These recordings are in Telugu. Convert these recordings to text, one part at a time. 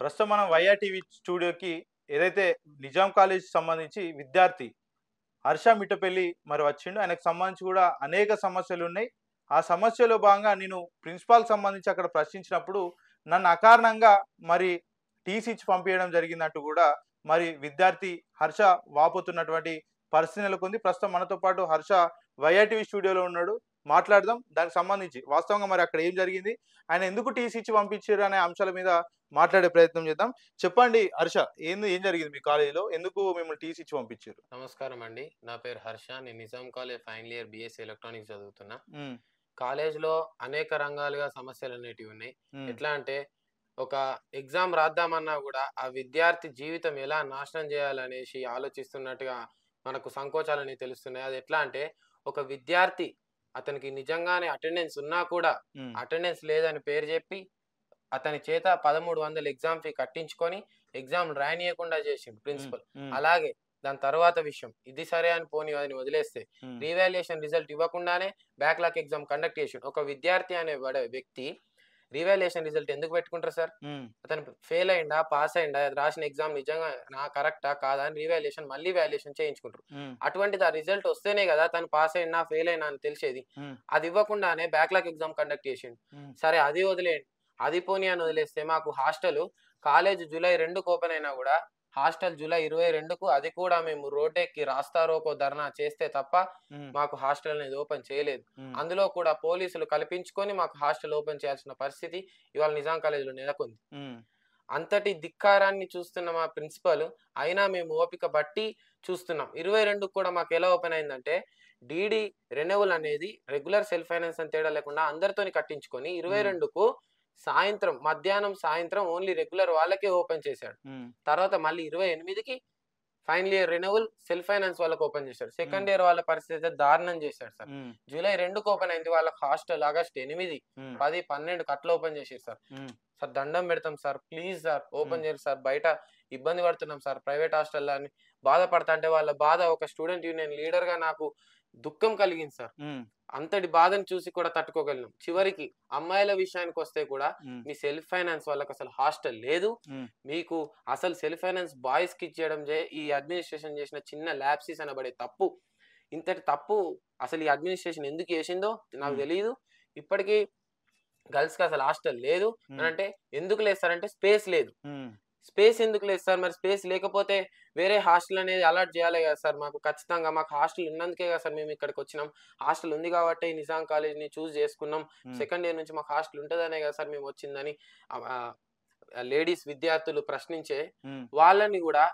ప్రస్తుతం మనం వైఆర్ టీవీ స్టూడియోకి ఏదైతే నిజాం కాలేజ్ సంబంధించి విద్యార్థి హర్ష మిట్టపల్లి మరి వచ్చిండు. ఆయనకు సంబంధించి కూడా అనేక సమస్యలున్నాయి. ఆ సమస్యలో భాగంగా నేను ప్రిన్సిపాల్‌కి సంబంధించి అక్కడ ప్రశ్నించినప్పుడు నన్ను అకారణంగా మరి టీసీ ఇచ్చి పంపియడం జరిగిందంటూ గూడా మరి విద్యార్థి హర్ష వాపోతున్నటువంటి పరిస్థితి నెలకొంది. ప్రస్తుతం మనతో పాటు హర్ష వైఆర్ టీవీ స్టూడియోలో ఉన్నాడు. మాట్లాడదాం. దానికి సంబంధించి వాస్తవంగా మరి అక్కడ ఏం జరిగింది? ఆయన ఎందుకు టీసీ ఇచ్చి పంపించిర్రు అనే అంశాల మీద మాట్లాడే ప్రయత్నం చేద్దాం. చెప్పండి హర్ష, ఏం జరిగింది మీ కాలేజీలో? ఎందుకు మిమ్మల్ని టీసీ ఇచ్చి పంపించిర్రు? నమస్కారం అండి. నా పేరు హర్ష. నేను Nizam college final year BSc electronics చదువుతున్నా. హ్మ్. కాలేజ్‌లో అనేక రంగాలుగా సమస్యలనేటివి ఉన్నాయి. హ్మ్. ఎట్లా అంటే ఒక ఎగ్జామ్ రాద్దామన్నా గూడా ఆ విద్యార్థి జీవితం ఎలా నాశనం జేయాలనేసి ఆలోచిస్తున్నట్టుగా మనకు సంకోచాలనేవి తెలుస్తున్నాయి. అది ఎట్లా అంటే ఒక విద్యార్థి అతనికి నిజంగానే అటెండెన్స్ ఉన్నా కూడా హ్మ్. అటెండెన్స్ లేదని పేరు జెప్పి అతని చేత 1300 ఎగ్జామ్ ఫీ కట్టించుకొని ఎగ్జామ్ రాయనీయకుండా చేసిండు హ్మ్. ప్రిన్సిపల్. హ్మ్. అలాగే దాని తర్వాత విషయం ఇది సరే అని పోనీ అని వదిలేస్తే హ్మ్. రీవాల్యుయేషన్ రిజల్ట్ ఇవ్వకుండానే బ్యాక్‌లాగ్ ఎగ్జామ్ కండక్ట్ చేసిండు. ఒక విద్యార్థి అనే వ్యక్తి రీవాల్యుయేషన్ రిజల్ట్ ఎందుకు పెట్టుకుంటారు సార్? హ్మ్. అతను ఫెయిల్ అయిండా? పాస్ అయిండా? రాసిన ఎగ్జామ్ నిజంగా కరెక్టా? కాదా? అని రీవాల్యుయేషన్ మళ్ళీ వాల్యుయేషన్ చేయించుకుంటారు. హ్మ్. అటువంటిది ఆ రిజల్ట్ వస్తేనే కదా తను పాస్ అయిండా? ఫెయిల్ అయినా అని తెలిసేది. హ్మ్. అది ఇవ్వకుండానే బ్యాక్‌లాగ్ ఎగ్జామ్ కండక్ట్ చేసిండు. హ్మ్. సరే అది వదిలేయండి. అది పోనీ అని వదిలేస్తే మాకు కాలేజ్ జూలై 2కి ఓపెన్ అయినా గూడా హాస్టల్ జూలై 22కు అది కూడా మేము రోడ్డెక్కి రాస్తారోకో ధర్నా చేస్తే తప్ప హ్మ్. మాకు హాస్టల్ అనేది ఓపెన్ చేయలేదు. హ్మ్. అందులో కూడా పోలీసులు కల్పించుకొని మాకు హాస్టల్ ఓపెన్ చేయాల్సిన పరిస్థితి ఇవాళ నిజాం కాలేజ్‌లో నెలకొంది. హ్మ్. అంతటి ధిక్కారాన్ని చూస్తున్న మా ప్రిన్సిపల్ అయినా మేము ఓపిక బట్టి చూస్తున్నాం. 22కి కూడా మాకెలా ఓపెన్ అయిందంటే డీడీ రెన్యువల్ అనేది రెగ్యులర్ సెల్ఫ్ ఫైనాన్స్ అని తేడా లేకుండా అందరితోని కట్టించుకొని హ్మ్. 22కు మధ్యాహ్నం, సాయంత్రం ఓన్లీ రెగ్యులర్ వాళ్ళకే ఓపెన్ చేశాడు. హ్మ్. తర్వాత మళ్ళీ 28కి final year renewal self finance వాళ్ళకి ఓపెన్ చేశాడు. హ్మ్. సెకండ్ ఇయర్ వాళ్ళ పరిస్థితి అయితే దారుణం చేశాడు సార్. హ్మ్. జూలై 2కి ఓపెన్ అయింది వాళ్ళకి హాస్టల్. ఆగస్ట్ 8, హ్మ్. 10, 12కి అట్లా ఓపెన్ చేసిర్రు సార్. హ్మ్. సార్ దండం పెడతాం సార్. ప్లీజ్ సార్ హ్మ్. ఓపెన్ చేయండి సార్. బయట ఇబ్బంది పడుతున్నాం సార్. ప్రైవేట్ హాస్టల్‌లో అని బాధపడతా అంటే వాళ్ళ బాధ ఒక స్టూడెంట్ యూనియన్ లీడర్‌గా నాకు దుఃఖం కలిగింది సార్. హ్మ్. అంతటి బాధను చూసి కూడా తట్టుకోగలిగాం. చివరికి అమ్మాయిల విషయానికొస్తే కూడా హ్మ్. మీ సెల్ఫ్ ఫైనాన్స్ వాళ్ళకసలు హాస్టల్ లేదు. హ్మ్. మీకు అసలు సెల్ఫ్ ఫైనాన్స్ బాయ్స్‌కి ఇచ్చేయడం ఈ అడ్మినిస్ట్రేషన్ చేసిన చిన్న ల్యాప్సీస్ అనబడే తప్పు. ఇంతటి తప్పు అసలు ఈ అడ్మినిస్ట్రేషన్ ఎందుకు చేసిందో నాకు హ్మ్. తెలీదు. ఇప్పటికి గర్ల్స్‌కి అసలు హాస్టల్ లేదు హ్మ్. అనంటే ఎందుకు లేదు సార్ అంటే స్పేస్ లేదు. హ్మ్. స్పేస్ ఎందుకు లేదు సార్? మరి స్పేస్ లేకపోతే వేరే హాస్టల్ అనేది అలాట్ చేయాలి కదా సార్ మాకు ఖచ్చితంగా. మాకు హాస్టల్ ఉన్నందుకే కదా సార్ మేము ఇక్కడికొచ్చినాం. హాస్టల్ ఉంది కాబట్టే ఈ నిజాం కాలేజ్‌ని చూజ్ చేసుకున్నాం. హ్మ్. సెకండ్ ఇయర్ నుంచి మాకు హాస్టల్ ఉంటదనే కదా సార్ మేము వచ్చిందని ఆహ్, ఆహ్, లేడీస్ విద్యార్థులు ప్రశ్నించే హ్మ్. వాళ్ళని గూడా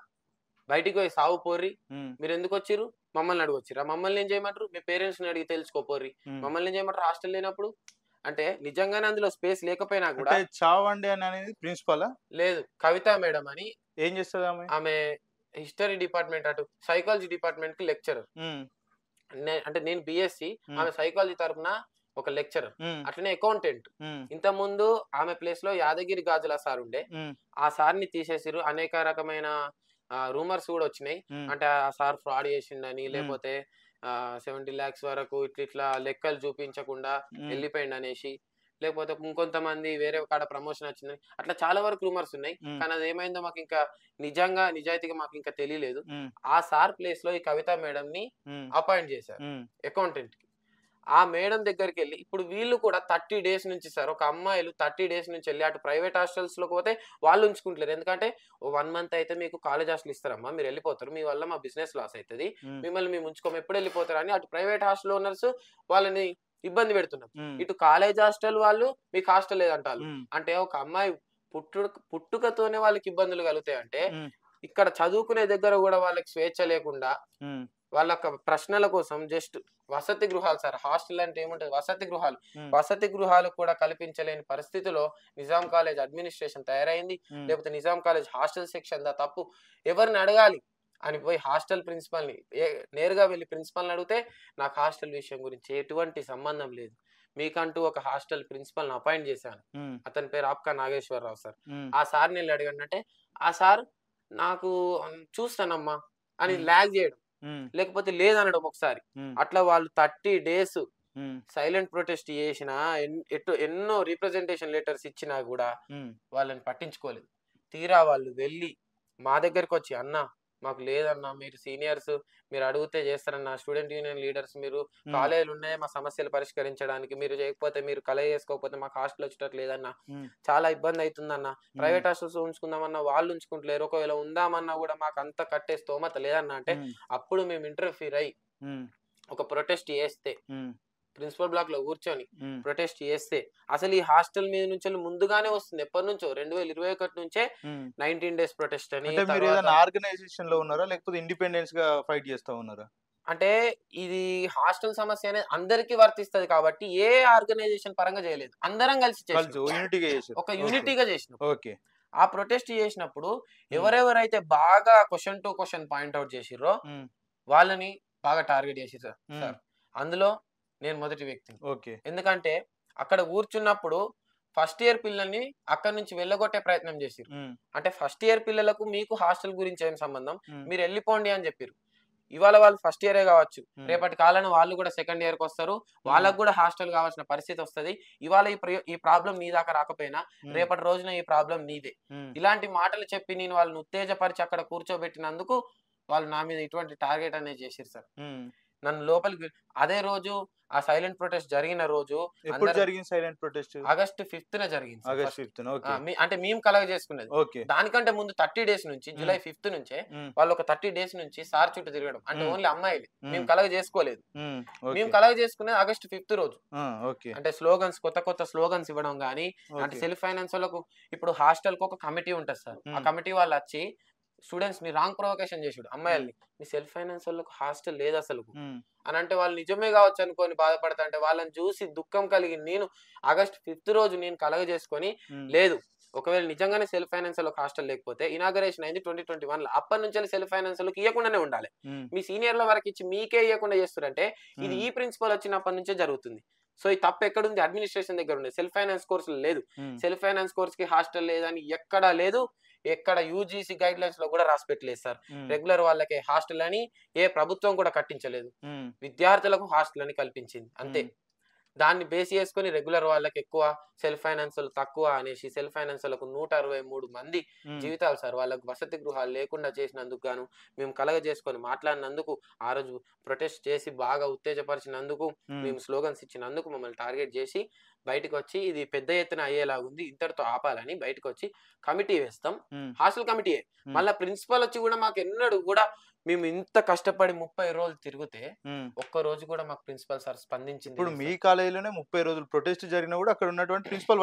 బయటికి పోయి సావు పోర్రి. హ్మ్. మీరెందుకొచ్చిర్రు? మమ్మల్ని అడుగొచ్చిర్రా? మమ్మల్ని ఏం చేయమంటారు? మీ పేరెంట్స్‌ని అడిగి తెలుసుకోపోర్రి. హ్మ్. మమ్మల్ని ఏం చేయమంటారు హాస్టల్ లేనప్పుడు? అంటే నిజంగానే అందులో స్పేస్ లేకపోయినా గూడా అంటే చావండి అని అనేది ప్రిన్సిపలా? లేదు. కవిత మేడం అని ఏం చేస్తదామె? ఆమె హిస్టరీ డిపార్ట్‌మెంట్ సైకాలజీ డిపార్ట్‌మెంట్‌కి లెక్చరర్. హ్మ్. నేను బీఎస్సీ హ్మ్. ఆమె సైకాలజీ తరపున ఒక లెక్చరర్. హ్మ్. అట్లనే అకౌంటెంట్. హ్మ్. ఇంతకుముందు ఆమె ప్లేస్‌లో యాదగిరి గాజుల సార్ ఉండే. హ్మ్. ఆ సార్‌ని తీసేసిర్రు. అనేక రకమైన రూమర్స్ గూడా వచ్చినాయి. హ్మ్. అంటే ఆ సార్ ఫ్రాడ్ చేసిండని, హ్మ్. లేపోతే 70 లాక్స్ వరకు ఇట్లిట్లా లెక్కలు చూపించకుండా హ్మ్. ఎళ్ళిపోయిండనేసి, లేకపోతే ఇంకొంతమంది వేరే కాడ ప్రమోషన్ వచ్చిందని, అట్లా చాలా వరకు రూమర్స్ ఉన్నాయి. హ్మ్. కానీ అదేమైందో మాకింకా నిజంగా, నిజాయితీగా మాకింకా తెలీలేదు. హ్మ్. ఆ సార్ ప్లేస్‌లో ఈ కవిత మేడంని హ్మ్. అపాయింట్ చేశారు హ్మ్. అకౌంటెంట్‌కి. ఆ మేడం దగ్గరికెళ్ళి ఇప్పుడు వీళ్ళు కూడా 30 డేస్ నుంచి సార్ ఒక అమ్మాయిలు 30 డేస్ నుంచెళ్ళి అటు ప్రైవేట్ హాస్టల్స్‌లోకి పోతే వాళ్ళు ఉంచుకుంటలేరు. ఎందుకంటే ఓ 1 మంత్ అయితే మీకు కాలేజ్ హాస్టల్ ఇస్తారమ్మా. మీరెళ్ళిపోతారు. మీ వల్ల మా బిజినెస్ లాస్ అయితది. హ్మ్. మిమ్మల్ని మేము ఉంచుకోము. ఎప్పుడెళ్ళిపోతారని అటు ప్రైవేట్ హాస్టల్ ఓనర్స్ వాళ్ళని ఇబ్బంది పెడుతున్నారు. హ్మ్. ఇటు కాలేజ్ హాస్టల్ వాళ్ళు మీకు హాస్టల్ లేదంటాళ్ళు. హ్మ్. అంటే ఒక అమ్మాయి పుట్టుకతోనే వాళ్ళకి ఇబ్బందులు కలుగుతాయంటే, హ్మ్. ఇక్కడ చదువుకునే దగ్గర గూడా వాళ్ళకి స్వేచ్ఛ లేకుండా హ్మ్. వాళ్ళొక ప్రశ్నల కోసం జస్ట్ వసతి గృహాలు సార్. హాస్టల్ అంటే ఏముంటది? వసతి గృహాలు. హ్మ్. వసతి గృహాలు కూడా కల్పించలేని పరిస్థితిలో నిజాం కాలేజ్ అడ్మినిస్ట్రేషన్ తయారైంది. హ్మ్. లేకపోతే నిజాం కాలేజ్ హాస్టల్ సెక్షన్‌దా తప్పు. ఎవరిని అడగాలి అని పోయి హాస్టల్ ప్రిన్సిపల్‌ని నేరుగా వెళ్లి ప్రిన్సిపల్‌ని అడిగితే, నాకు హాస్టల్ విషయం గురించి ఎటువంటి సంబంధం లేదు. మీకంటూ ఒక హాస్టల్ ప్రిన్సిపల్‌ని అపాయింట్ చేశాను. హ్మ్. అతని పేరు ఆప్కా నాగేశ్వరరావు సార్. హ్మ్. ఆ సార్‌ని ఎళ్లి అడగండంటే, ఆ సార్ నాకు చూస్తానమ్మా అని హ్మ్. లాగ్ చేయడం. హ్మ్. లేకపోతే లేదనడం ఒకసారి. హ్మ్. అట్లా వాళ్ళు 30 డేస్ హ్మ్. సైలెంట్ ప్రొటెస్ట్ చేసినా, ఎన్నో రిప్రజెంటేషన్ లెటర్స్ ఇచ్చినా గూడా హ్మ్. వాళ్ళని పట్టించుకోలేదు. తీరా వాళ్ళు వెళ్ళి మా దగ్గరికి వచ్చి అన్న మాకు లేదన్నా మీరు సీనియర్స్ మీరు అడిగితే చేస్తారన్న స్టూడెంట్ యూనియన్ లీడర్స్ మీరు కాలేజీలు ఉన్నాయి మా సమస్యలు పరిష్కరించడానికి మీరు చేయకపోతే మీరు కలెక్ట్ చేసుకోకపోతే మాకు హాస్టల్ వచ్చేటట్టు లేదన్నా చాలా ఇబ్బంది అవుతుందన్న ప్రైవేట్ హాస్టల్స్ ఉంచుకుందామన్నా వాళ్ళు ఉంచుకుంటలేరు ఒకవేళ ఉందామన్నా కూడా మాకు అంత కట్టే స్తోమత లేదన్నా అంటే అప్పుడు మేము ఇంటర్ఫీర్ అయ్యి ఒక ప్రొటెస్ట్ చేస్తే ప్రిన్సిపల్ బ్లాక్ లో కూర్చొని ప్రొటెస్ట్ చేస్తే అసలు ఈ హాస్టల్ మీద నుంచి ముందుగానే వస్తుంది ఎప్పటి నుంచో 2021 నుంచే 19 days ప్రొటెస్ట్ అని ఆర్గనైజేషన్ లో ఉన్నారా లేకపోతే ఇండిపెండెన్స్ గా ఫైట్ చేస్తా ఉన్నారా అంటే ఇది హాస్టల్ సమస్య అనేది అందరికి వర్తిస్తది కాబట్టి ఏ ఆర్గనైజేషన్ పరంగా చేయలేదు అందరం కలిసి ఒక యూనిటీగా చేసినాం ఆ ప్రొటెస్ట్ చేసినప్పుడు ఎవరెవరైతే బాగా క్వశ్చన్ టు క్వశ్చన్ పాయింట్అవుట్ చేసిర్రో వాళ్ళని బాగా టార్గెట్ చేసిర్రు సార్ అందులో నేను మొదటి వ్యక్తిని ఎందుకంటే అక్కడ కూర్చున్నప్పుడు ఫస్ట్ ఇయర్ పిల్లల్ని అక్కడ నుంచి వెళ్ళగొట్టే ప్రయత్నం చేసిరు అంటే ఫస్ట్ ఇయర్ పిల్లలకు మీకు హాస్టల్ గురించి ఏం సంబంధం మీరు వెళ్ళిపోండి అని చెప్పారు ఇవాళ వాళ్ళు ఫస్ట్ ఇయరే కావచ్చు రేపటి కాలంలో వాళ్ళు కూడా సెకండ్ ఇయర్ కి వస్తారు వాళ్ళకు కూడా హాస్టల్ కావాల్సిన పరిస్థితి వస్తుంది ఇవాళ ఈ ప్రాబ్లం నీ దాకా రాకపోయినా రేపటి రోజున ఈ ప్రాబ్లం నీదే ఇలాంటి మాటలు చెప్పి నేను వాళ్ళని ఉత్తేజపరిచి అక్కడ కూర్చోబెట్టినందుకు వాళ్ళు నా మీద ఇటువంటి టార్గెట్ అనేది చేసిరు సార్ నన్ను లోపలికి అదే రోజు ఆ సైలెంట్ ప్రొటెస్ట్ జరిగిన రోజు సైలెంట్ ప్రొటెస్ట్ ఆగస్టు 5th జరిగింది అంటే మేము కలెక్ట్ చేసుకునేది దానికంటే ముందు 30 days నుంచి జూలై 5th నుంచే వాళ్ళు ఒక 30 days నుంచి సార్ చుట్టూ తిరగడం అంటే ఓన్లీ అమ్మాయిలు మేము కలెక్ట్ చేసుకోలేదు మేము కలెక్ట్ చేసుకునేది ఆగస్టు 5th రోజు అంటే స్లోగన్స్ కొత్త స్లోగన్స్ ఇవ్వడం గానీ అంటే సెల్ఫ్ ఫైనాన్స్ వాళ్ళకు ఇప్పుడు హాస్టల్ కు ఒక కమిటీ ఉంటుంది సార్ ఆ కమిటీ వాళ్ళు వచ్చి స్టూడెంట్స్ ని రాంగ్ ప్రొవకేషన్ చేసాడు అమ్మాయిల్ని మీ సెల్ఫ్ ఫైనాన్స్ వాళ్ళకు హాస్టల్ లేదు అసలు అని అంటే వాళ్ళు నిజమే కావచ్చు అనుకొని బాధపడతా అంటే వాళ్ళని చూసి దుఃఖం కలిగి నేను ఆగస్ట్ 5th రోజు నేను కలగ చేసుకొని లేదు ఒకవేళ నిజంగానే సెల్ఫ్ ఫైనాన్స్ వాళ్ళకి హాస్టల్ లేకపోతే ఇనాగరేషన్ అయింది 2021 లో అప్పటి నుంచి సెల్ఫ్ ఫైనాన్స్ వాళ్ళకి ఇవ్వకుండానే ఉండాలి మీ సీనియర్ల వరకు ఇచ్చి మీకే ఇవ్వకుండా చేస్తారంటే ఇది ఈ ప్రిన్సిపల్ వచ్చినప్పటి నుంచే జరుగుతుంది సో ఈ తప్పు ఎక్కడుంది అడ్మినిస్ట్రేషన్ దగ్గర ఉంది సెల్ఫ్ ఫైనాన్స్ కోర్సులు లేదు సెల్ఫ్ ఫైనాన్స్ కోర్స్ కి హాస్టల్ లేదని ఎక్కడా లేదు ఎక్కడ యూజీసీ గైడ్ లైన్స్ లో కూడా రాసి పెట్టలేదు సార్ రెగ్యులర్ వాళ్ళకి హాస్టల్ అని ఏ ప్రభుత్వం కూడా కట్టించలేదు విద్యార్థులకు హాస్టల్ అని కల్పించింది అంతే దాన్ని బేస్ చేసుకుని రెగ్యులర్ వాళ్ళకి ఎక్కువ సెల్ఫ్ ఫైనాన్స్ తక్కువ అనేసి సెల్ఫ్ ఫైనాన్స్ 163 మంది జీవితాలు సార్ వాళ్ళకు వసతి గృహాలు లేకుండా చేసినందుకు గాను మేము కలగ చేసుకొని మాట్లాడినందుకు ఆ రోజు ప్రొటెస్ట్ చేసి బాగా ఉత్తేజపరిచినందుకు మేము స్లోగన్స్ ఇచ్చినందుకు మమ్మల్ని టార్గెట్ చేసి బయటకు వచ్చి ఇది పెద్ద ఎత్తున అయ్యేలాగుంది ఇంతటితో ఆపాలని బయటకు వచ్చి కమిటీ వేస్తాం హాస్టల్ కమిటీయే మళ్ళీ ప్రిన్సిపల్ వచ్చి కూడా మాకు ఎన్నడూ కూడా మేము ఇంత కష్టపడి 30 రోజులు తిరిగితే ఒక్క రోజు కూడా మాకు ప్రిన్సిపల్ సార్ స్పందించింది ఇప్పుడు మీ కాలేజీలోనే 30 రోజులు ప్రొటెస్ట్ జరిగినా కూడా అక్కడ ఉన్నటువంటి ప్రిన్సిపల్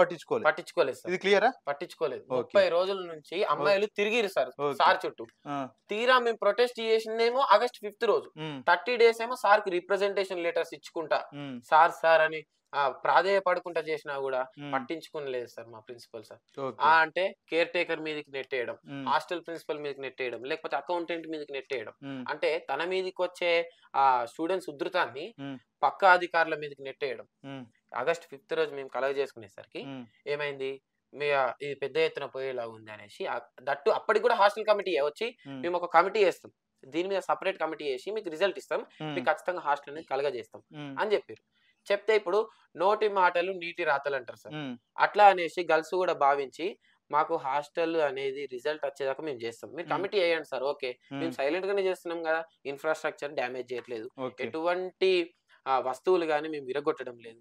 పట్టించుకోలేదు ఇది క్లియరా పట్టించుకోలేదు 30 రోజుల నుంచి అమ్మాయిలు తిరిగిరు సార్ చుట్టూ తీరా మేము ప్రొటెస్ట్ చేసిందేమో ఆగస్ట్ 5th రోజు 30 days ఏమో సార్ కి రిప్రజెంటేషన్ లెటర్స్ ఇచ్చుకుంటా సార్ అని ప్రాధేయపడుకుంటా చేసినా కూడా పట్టించుకోలేదు సార్ మా ప్రిన్సిపల్ సార్ అంటే కేర్ టేకర్ మీదకి నెట్టేయడం హాస్టల్ ప్రిన్సిపల్ మీదకి నెట్టేయడం లేకపోతే అకౌంటెంట్ మీదకి నెట్టేయడం అంటే తన మీదకి వచ్చే ఆ స్టూడెంట్స్ ఉధృతాన్ని పక్క అధికారుల మీదకి నెట్టేయడం ఆగస్ట్ 5th రోజు మేము కలెక్ట్ చేసుకునేసరికి ఏమైంది ఇది పెద్ద ఎత్తున పోయేలా ఉంది అనేసి దట్టు అప్పటికి కూడా హాస్టల్ కమిటీ వచ్చి మేము ఒక కమిటీ వేస్తాం దీని మీద సపరేట్ కమిటీ వేసి మీకు రిజల్ట్ ఇస్తాం మీకు ఖచ్చితంగా హాస్టల్ అనేది కలగ చేస్తాం అని చెప్పారు చెప్తే ఇప్పుడు నోటి మాటలు నీటి రాతలు అంటారు సార్ అట్లా అనేసి గర్ల్స్ కూడా భావించి మాకు హాస్టల్ అనేది రిజల్ట్ వచ్చేదాకా మేము చేస్తాం మీరు కమిటీ వేయండి సార్ ఓకే మేము సైలెంట్ గానే చేస్తున్నాం కదా ఇన్ఫ్రాస్ట్రక్చర్ డ్యామేజ్ చేయట్లేదు ఎటువంటి వస్తువులు కానీ మేము విరగొట్టడం లేదు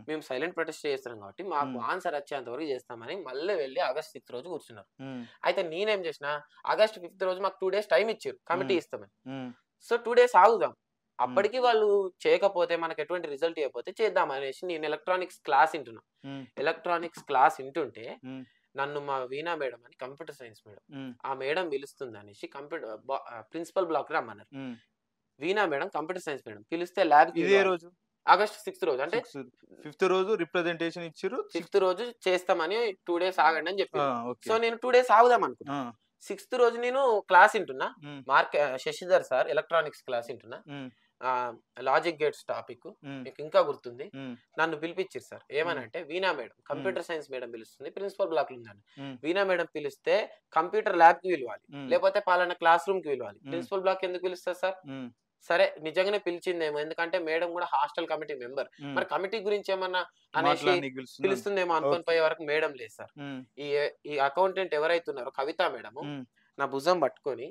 మేము సైలెంట్ ప్రొటెస్ట్ చేస్తున్నాం కాబట్టి మాకు ఆన్సర్ వచ్చేంత వరకు చేస్తామని మళ్ళీ వెళ్ళి ఆగస్ట్ 6th రోజు కూర్చున్నారు అయితే నేనేం చేసిన ఆగస్ట్ 5th రోజు మాకు 2 days టైం ఇచ్చారు కమిటీ ఇస్తామని సో 2 days ఆగుదాం అప్పటికి వాళ్ళు చేయకపోతే మనకు ఎటువంటి రిజల్ట్ ఇవ్వకపోతే చేద్దాం అనేసి నేను ఎలక్ట్రానిక్స్ క్లాస్ వింటుంటే నన్ను మా వీణా మేడం అని కంప్యూటర్ సైన్స్ మేడం ఆ మేడం పిలుస్తుంది అనేసి ప్రిన్సిపల్ బ్లాక్ రమ్మన్నారు వీణా మేడం కంప్యూటర్ సైన్స్ మేడం పిలిస్తే ల్యాబ్ రోజు ఆగస్ట్ 6th రోజు అంటే 5th రోజు రిప్రజెంటేషన్ ఇచ్చారు 6th రోజు చేస్తామని 2 days ఆగండి అని చెప్పారు సో నేను 2 days ఆగుదాం అనుకున్నా 6th రోజు నేను క్లాస్ వింటున్నా శశిధర్ సార్ ఎలక్ట్రానిక్స్ క్లాస్ వింటున్నా లాజిక్ గేట్స్ టాపిక్ మీకు ఇంకా గుర్తుంది నన్ను పిలిపించారు సార్ ఏమనంటే వీణా మేడం కంప్యూటర్ సైన్స్ మేడం పిలుస్తుంది ప్రిన్సిపల్ బ్లాక్ లో ఉందని వీణా మేడం పిలిస్తే కంప్యూటర్ ల్యాబ్ కి పిలవాలి లేకపోతే పాలన క్లాస్ రూమ్ కి పిలవాలి ప్రిన్సిపల్ బ్లాక్ ఎందుకు పిలుస్తారు సార్ సరే నిజంగానే పిలిచిందేమో, ఎందుకంటే మేడం కూడా హాస్టల్ కమిటీ మెంబర్. మరి కమిటీ గురించి ఏమన్నా అనేసి పిలుస్తుందేమో అనుకొని పోయే వరకు మేడం లేదు సార్. ఈ ఈ అకౌంటెంట్ ఎవరైతే ఉన్నారో కవిత మేడం నా భుజం పట్టుకొని